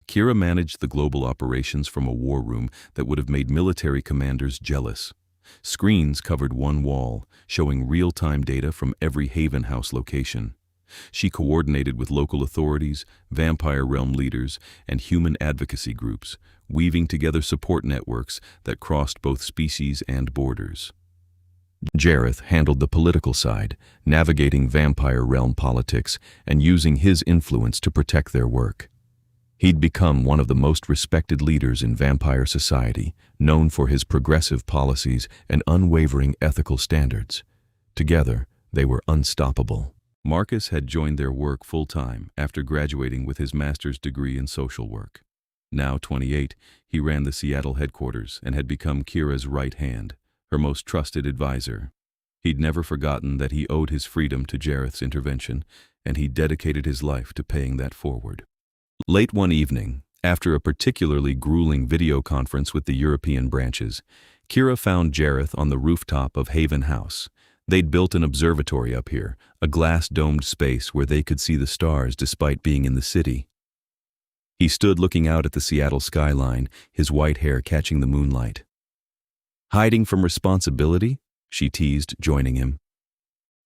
Kiera managed the global operations from a war room that would have made military commanders jealous. Screens covered one wall, showing real-time data from every Haven House location. She coordinated with local authorities, vampire realm leaders, and human advocacy groups, weaving together support networks that crossed both species and borders. Jareth handled the political side, navigating vampire realm politics and using his influence to protect their work. He'd become one of the most respected leaders in vampire society, known for his progressive policies and unwavering ethical standards. Together, they were unstoppable. Marcus had joined their work full-time after graduating with his master's degree in social work. Now 28, he ran the Seattle headquarters and had become Kiera's right hand, her most trusted advisor. He'd never forgotten that he owed his freedom to Jareth's intervention, and he dedicated his life to paying that forward. Late one evening, after a particularly grueling video conference with the European branches, Kiera found Jareth on the rooftop of Haven House. They'd built an observatory up here, a glass-domed space where they could see the stars despite being in the city. He stood looking out at the Seattle skyline, his white hair catching the moonlight. Hiding from responsibility? She teased, joining him.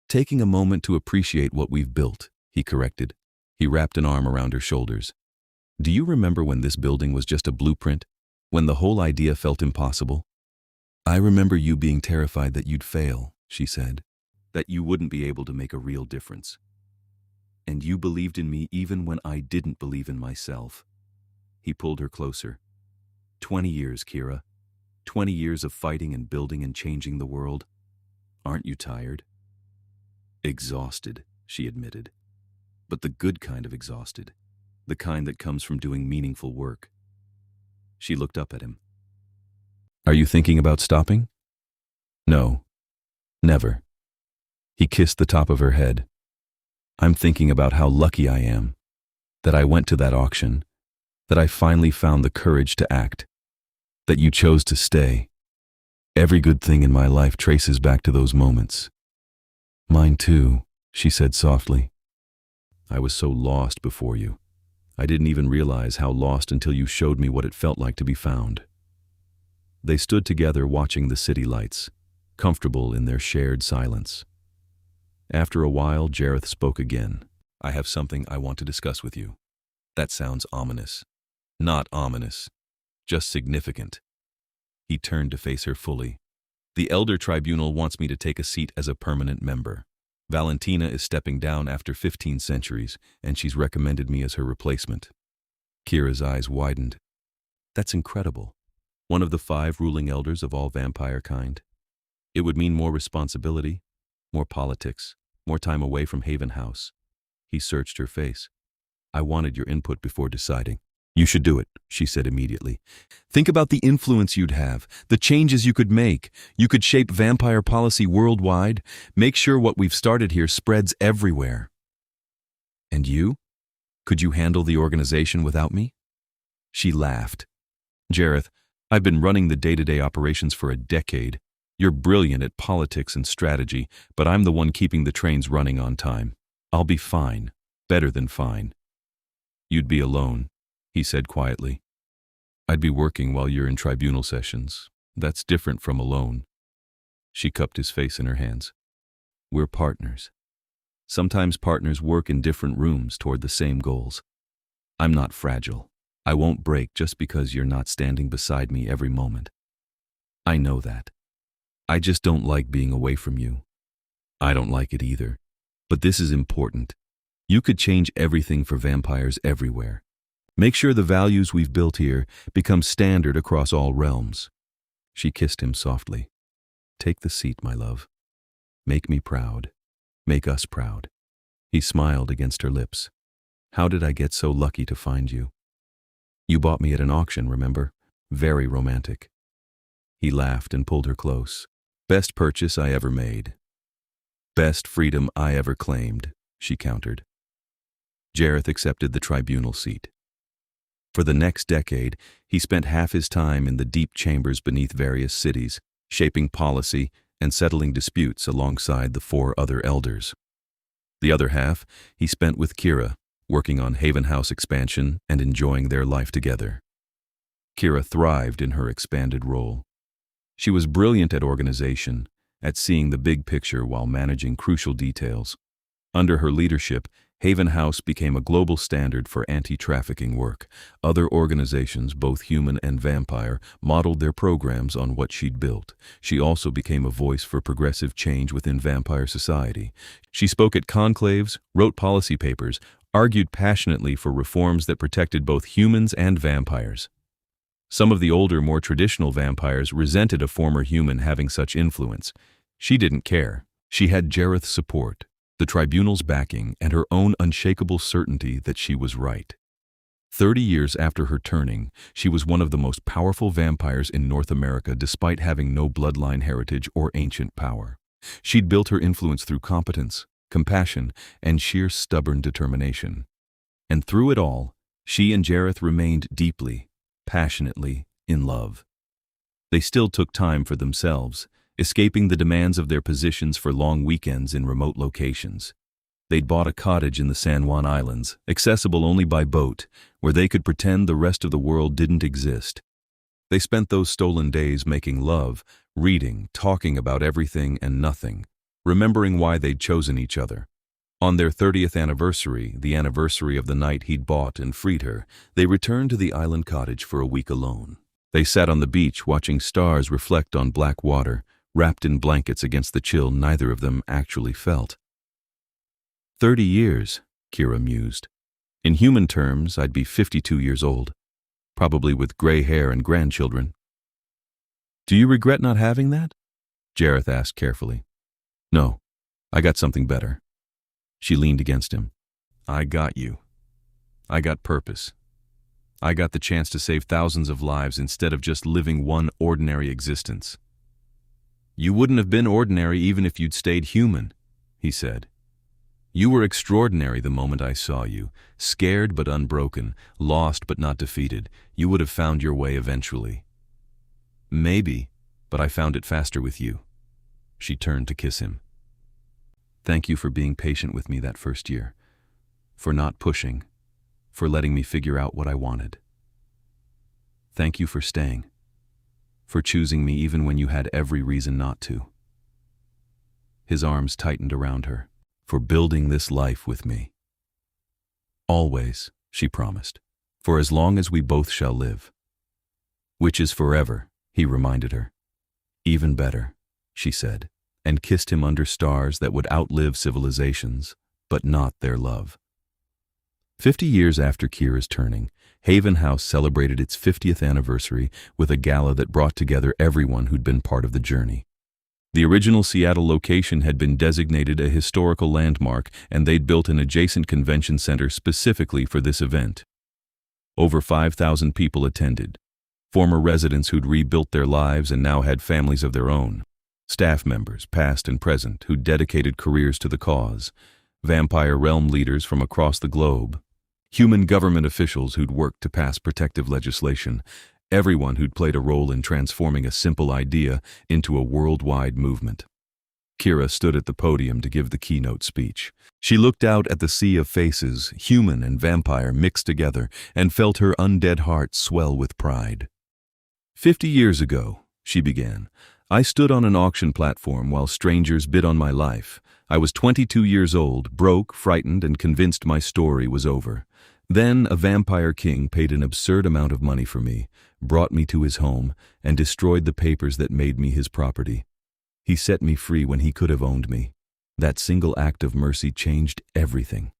Taking a moment to appreciate what we've built, he corrected. He wrapped an arm around her shoulders. Do you remember when this building was just a blueprint? When the whole idea felt impossible? I remember you being terrified that you'd fail, she said, that you wouldn't be able to make a real difference. And you believed in me even when I didn't believe in myself. He pulled her closer. 20 years, Kiera. 20 years of fighting and building and changing the world. Aren't you tired? Exhausted, she admitted. But the good kind of exhausted. The kind that comes from doing meaningful work. She looked up at him. Are you thinking about stopping? No, never. He kissed the top of her head. I'm thinking about how lucky I am, that I went to that auction, that I finally found the courage to act, that you chose to stay. Every good thing in my life traces back to those moments. Mine too, she said softly. I was so lost before you. I didn't even realize how lost until you showed me what it felt like to be found. They stood together watching the city lights, comfortable in their shared silence. After a while, Jareth spoke again. I have something I want to discuss with you. That sounds ominous. Not ominous, just significant. He turned to face her fully. The Elder Tribunal wants me to take a seat as a permanent member. Valentina is stepping down after 15 centuries, and she's recommended me as her replacement. Kiera's eyes widened. That's incredible. One of the 5 ruling elders of all vampire kind. It would mean more responsibility, more politics, more time away from Haven House. He searched her face. I wanted your input before deciding. You should do it, she said immediately. Think about the influence you'd have, the changes you could make. You could shape vampire policy worldwide, make sure what we've started here spreads everywhere. And you? Could you handle the organization without me? She laughed. Jareth, I've been running the day-to-day operations for a decade. You're brilliant at politics and strategy, but I'm the one keeping the trains running on time. I'll be fine, better than fine. You'd be alone, he said quietly. I'd be working while you're in tribunal sessions. That's different from alone. She cupped his face in her hands. We're partners. Sometimes partners work in different rooms toward the same goals. I'm not fragile. I won't break just because you're not standing beside me every moment. I know that. I just don't like being away from you. I don't like it either. But this is important. You could change everything for vampires everywhere. Make sure the values we've built here become standard across all realms. She kissed him softly. Take the seat, my love. Make me proud. Make us proud. He smiled against her lips. How did I get so lucky to find you? You bought me at an auction, remember? Very romantic. He laughed and pulled her close. Best purchase I ever made. Best freedom I ever claimed, she countered. Jareth accepted the tribunal seat. For the next decade, he spent half his time in the deep chambers beneath various cities, shaping policy and settling disputes alongside the 4 other elders. The other half, he spent with Kiera, working on Haven House expansion and enjoying their life together. Kiera thrived in her expanded role. She was brilliant at organization, at seeing the big picture while managing crucial details. Under her leadership, Haven House became a global standard for anti-trafficking work. Other organizations, both human and vampire, modeled their programs on what she'd built. She also became a voice for progressive change within vampire society. She spoke at conclaves, wrote policy papers, argued passionately for reforms that protected both humans and vampires. Some of the older, more traditional vampires resented a former human having such influence. She didn't care. She had Jareth's support, the tribunal's backing, and her own unshakable certainty that she was right. 30 years after her turning, she was one of the most powerful vampires in North America despite having no bloodline heritage or ancient power. She'd built her influence through competence, compassion, and sheer stubborn determination. And through it all, she and Jareth remained deeply, passionately in love. They still took time for themselves, escaping the demands of their positions for long weekends in remote locations. They'd bought a cottage in the San Juan Islands, accessible only by boat, where they could pretend the rest of the world didn't exist. They spent those stolen days making love, reading, talking about everything and nothing, remembering why they'd chosen each other. On their 30th anniversary, the anniversary of the night he'd bought and freed her, they returned to the island cottage for a week alone. They sat on the beach watching stars reflect on black water, wrapped in blankets against the chill neither of them actually felt. 30 years, Kiera mused. In human terms, I'd be 52 years old, probably with gray hair and grandchildren. Do you regret not having that? Jareth asked carefully. No, I got something better. She leaned against him. I got you. I got purpose. I got the chance to save thousands of lives instead of just living one ordinary existence. You wouldn't have been ordinary even if you'd stayed human, he said. You were extraordinary the moment I saw you, scared but unbroken, lost but not defeated. You would have found your way eventually. Maybe, but I found it faster with you. She turned to kiss him. Thank you for being patient with me that first year, for not pushing, for letting me figure out what I wanted. Thank you for staying, for choosing me even when you had every reason not to. His arms tightened around her. For building this life with me. Always, she promised, for as long as we both shall live. Which is forever, he reminded her. Even better, she said, and kissed him under stars that would outlive civilizations, but not their love. 50 years after Kiera's turning, Haven House celebrated its 50th anniversary with a gala that brought together everyone who'd been part of the journey. The original Seattle location had been designated a historical landmark, and they'd built an adjacent convention center specifically for this event. Over 5,000 people attended. Former residents who'd rebuilt their lives and now had families of their own. Staff members, past and present, who'd dedicated careers to the cause. Vampire realm leaders from across the globe. Human government officials who'd worked to pass protective legislation. Everyone who'd played a role in transforming a simple idea into a worldwide movement. Kiera stood at the podium to give the keynote speech. She looked out at the sea of faces, human and vampire mixed together, and felt her undead heart swell with pride. 50 years ago, she began, I stood on an auction platform while strangers bid on my life. I was 22 years old, broke, frightened, and convinced my story was over. Then a vampire king paid an absurd amount of money for me, brought me to his home, and destroyed the papers that made me his property. He set me free when he could have owned me. That single act of mercy changed everything.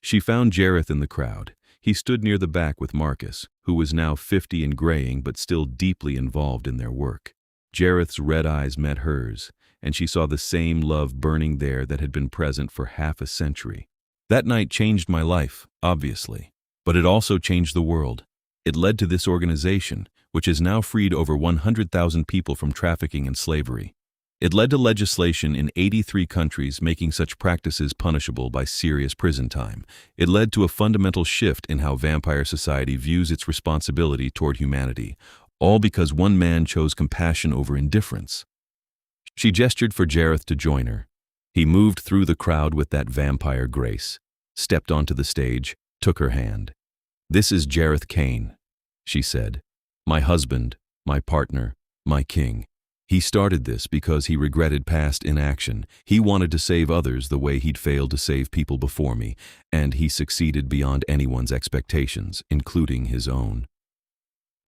She found Jareth in the crowd. He stood near the back with Marcus, who was now 50 and graying but still deeply involved in their work. Jareth's red eyes met hers, and she saw the same love burning there that had been present for half a century. That night changed my life, obviously, but it also changed the world. It led to this organization, which has now freed over 100,000 people from trafficking and slavery. It led to legislation in 83 countries making such practices punishable by serious prison time. It led to a fundamental shift in how vampire society views its responsibility toward humanity, all because one man chose compassion over indifference. She gestured for Jareth to join her. He moved through the crowd with that vampire grace, stepped onto the stage, took her hand. This is Jareth Kain, she said. My husband, my partner, my king. He started this because he regretted past inaction. He wanted to save others the way he'd failed to save people before me, and he succeeded beyond anyone's expectations, including his own.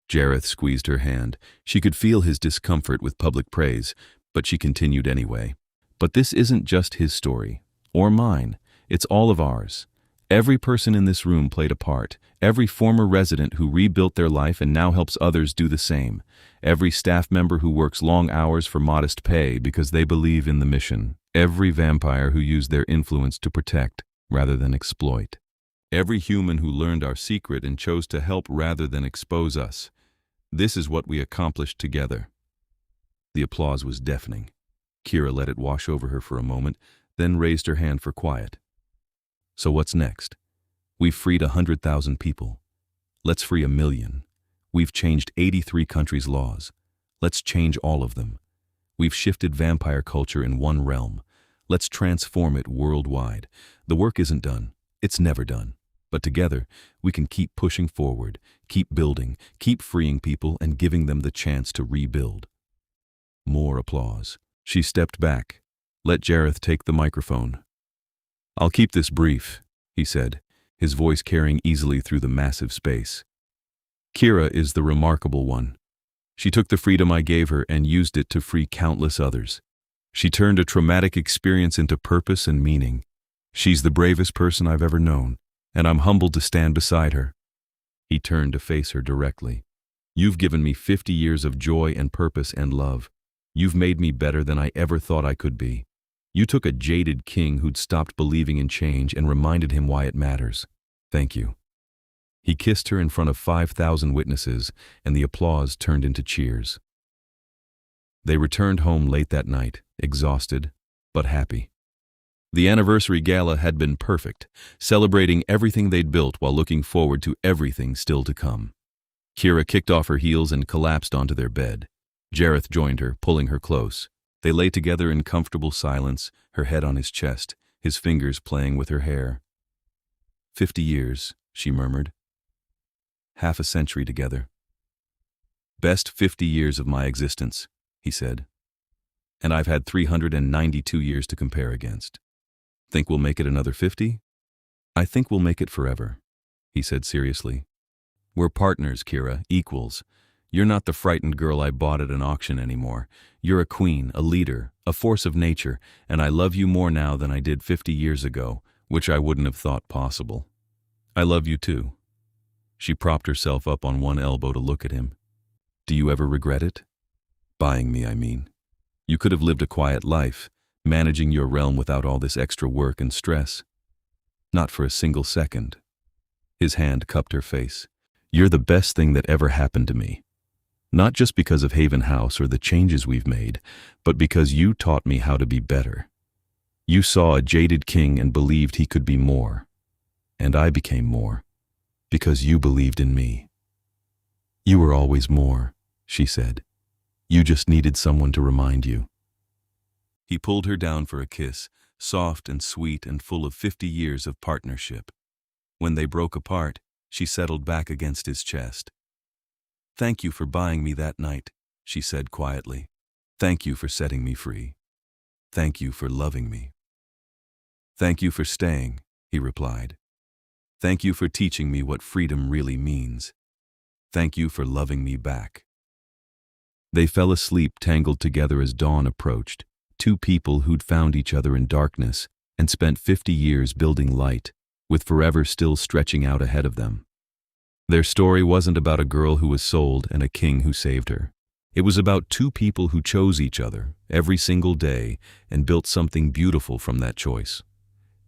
Jareth squeezed her hand. She could feel his discomfort with public praise, but she continued anyway. But this isn't just his story, or mine. It's all of ours. Every person in this room played a part. Every former resident who rebuilt their life and now helps others do the same. Every staff member who works long hours for modest pay because they believe in the mission. Every vampire who used their influence to protect rather than exploit. Every human who learned our secret and chose to help rather than expose us. This is what we accomplished together. The applause was deafening. Kiera let it wash over her for a moment, then raised her hand for quiet. So what's next? We've freed 100,000 people. Let's free 1 million. We've changed 83 countries' laws. Let's change all of them. We've shifted vampire culture in one realm. Let's transform it worldwide. The work isn't done. It's never done. But together, we can keep pushing forward, keep building, keep freeing people and giving them the chance to rebuild. More applause. She stepped back. Let Jareth take the microphone. I'll keep this brief, he said, his voice carrying easily through the massive space. Kiera is the remarkable one. She took the freedom I gave her and used it to free countless others. She turned a traumatic experience into purpose and meaning. She's the bravest person I've ever known, and I'm humbled to stand beside her. He turned to face her directly. You've given me 50 years of joy and purpose and love. You've made me better than I ever thought I could be. You took a jaded king who'd stopped believing in change and reminded him why it matters. Thank you." He kissed her in front of 5,000 witnesses, and the applause turned into cheers. They returned home late that night, exhausted, but happy. The anniversary gala had been perfect, celebrating everything they'd built while looking forward to everything still to come. Kiera kicked off her heels and collapsed onto their bed. Jareth joined her, pulling her close. They lay together in comfortable silence, her head on his chest, his fingers playing with her hair. 50 years, she murmured. Half a century together. Best 50 years of my existence, he said. And I've had 392 years to compare against. Think we'll make it another 50? I think we'll make it forever, he said seriously. We're partners, Kiera, equals. You're not the frightened girl I bought at an auction anymore. You're a queen, a leader, a force of nature, and I love you more now than I did 50 years ago, which I wouldn't have thought possible. I love you too. She propped herself up on one elbow to look at him. Do you ever regret it? Buying me, I mean. You could have lived a quiet life, managing your realm without all this extra work and stress. Not for a single second. His hand cupped her face. You're the best thing that ever happened to me. Not just because of Haven House or the changes we've made, but because you taught me how to be better. You saw a jaded king and believed he could be more. And I became more, because you believed in me. You were always more, she said. You just needed someone to remind you. He pulled her down for a kiss, soft and sweet and full of 50 years of partnership. When they broke apart, she settled back against his chest. Thank you for buying me that night, she said quietly. Thank you for setting me free. Thank you for loving me. Thank you for staying, he replied. Thank you for teaching me what freedom really means. Thank you for loving me back. They fell asleep tangled together as dawn approached, two people who'd found each other in darkness and spent 50 years building light, with forever still stretching out ahead of them. Their story wasn't about a girl who was sold and a king who saved her. It was about two people who chose each other every single day and built something beautiful from that choice.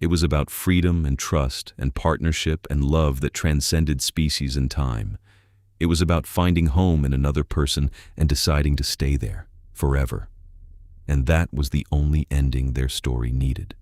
It was about freedom and trust and partnership and love that transcended species and time. It was about finding home in another person and deciding to stay there forever. And that was the only ending their story needed.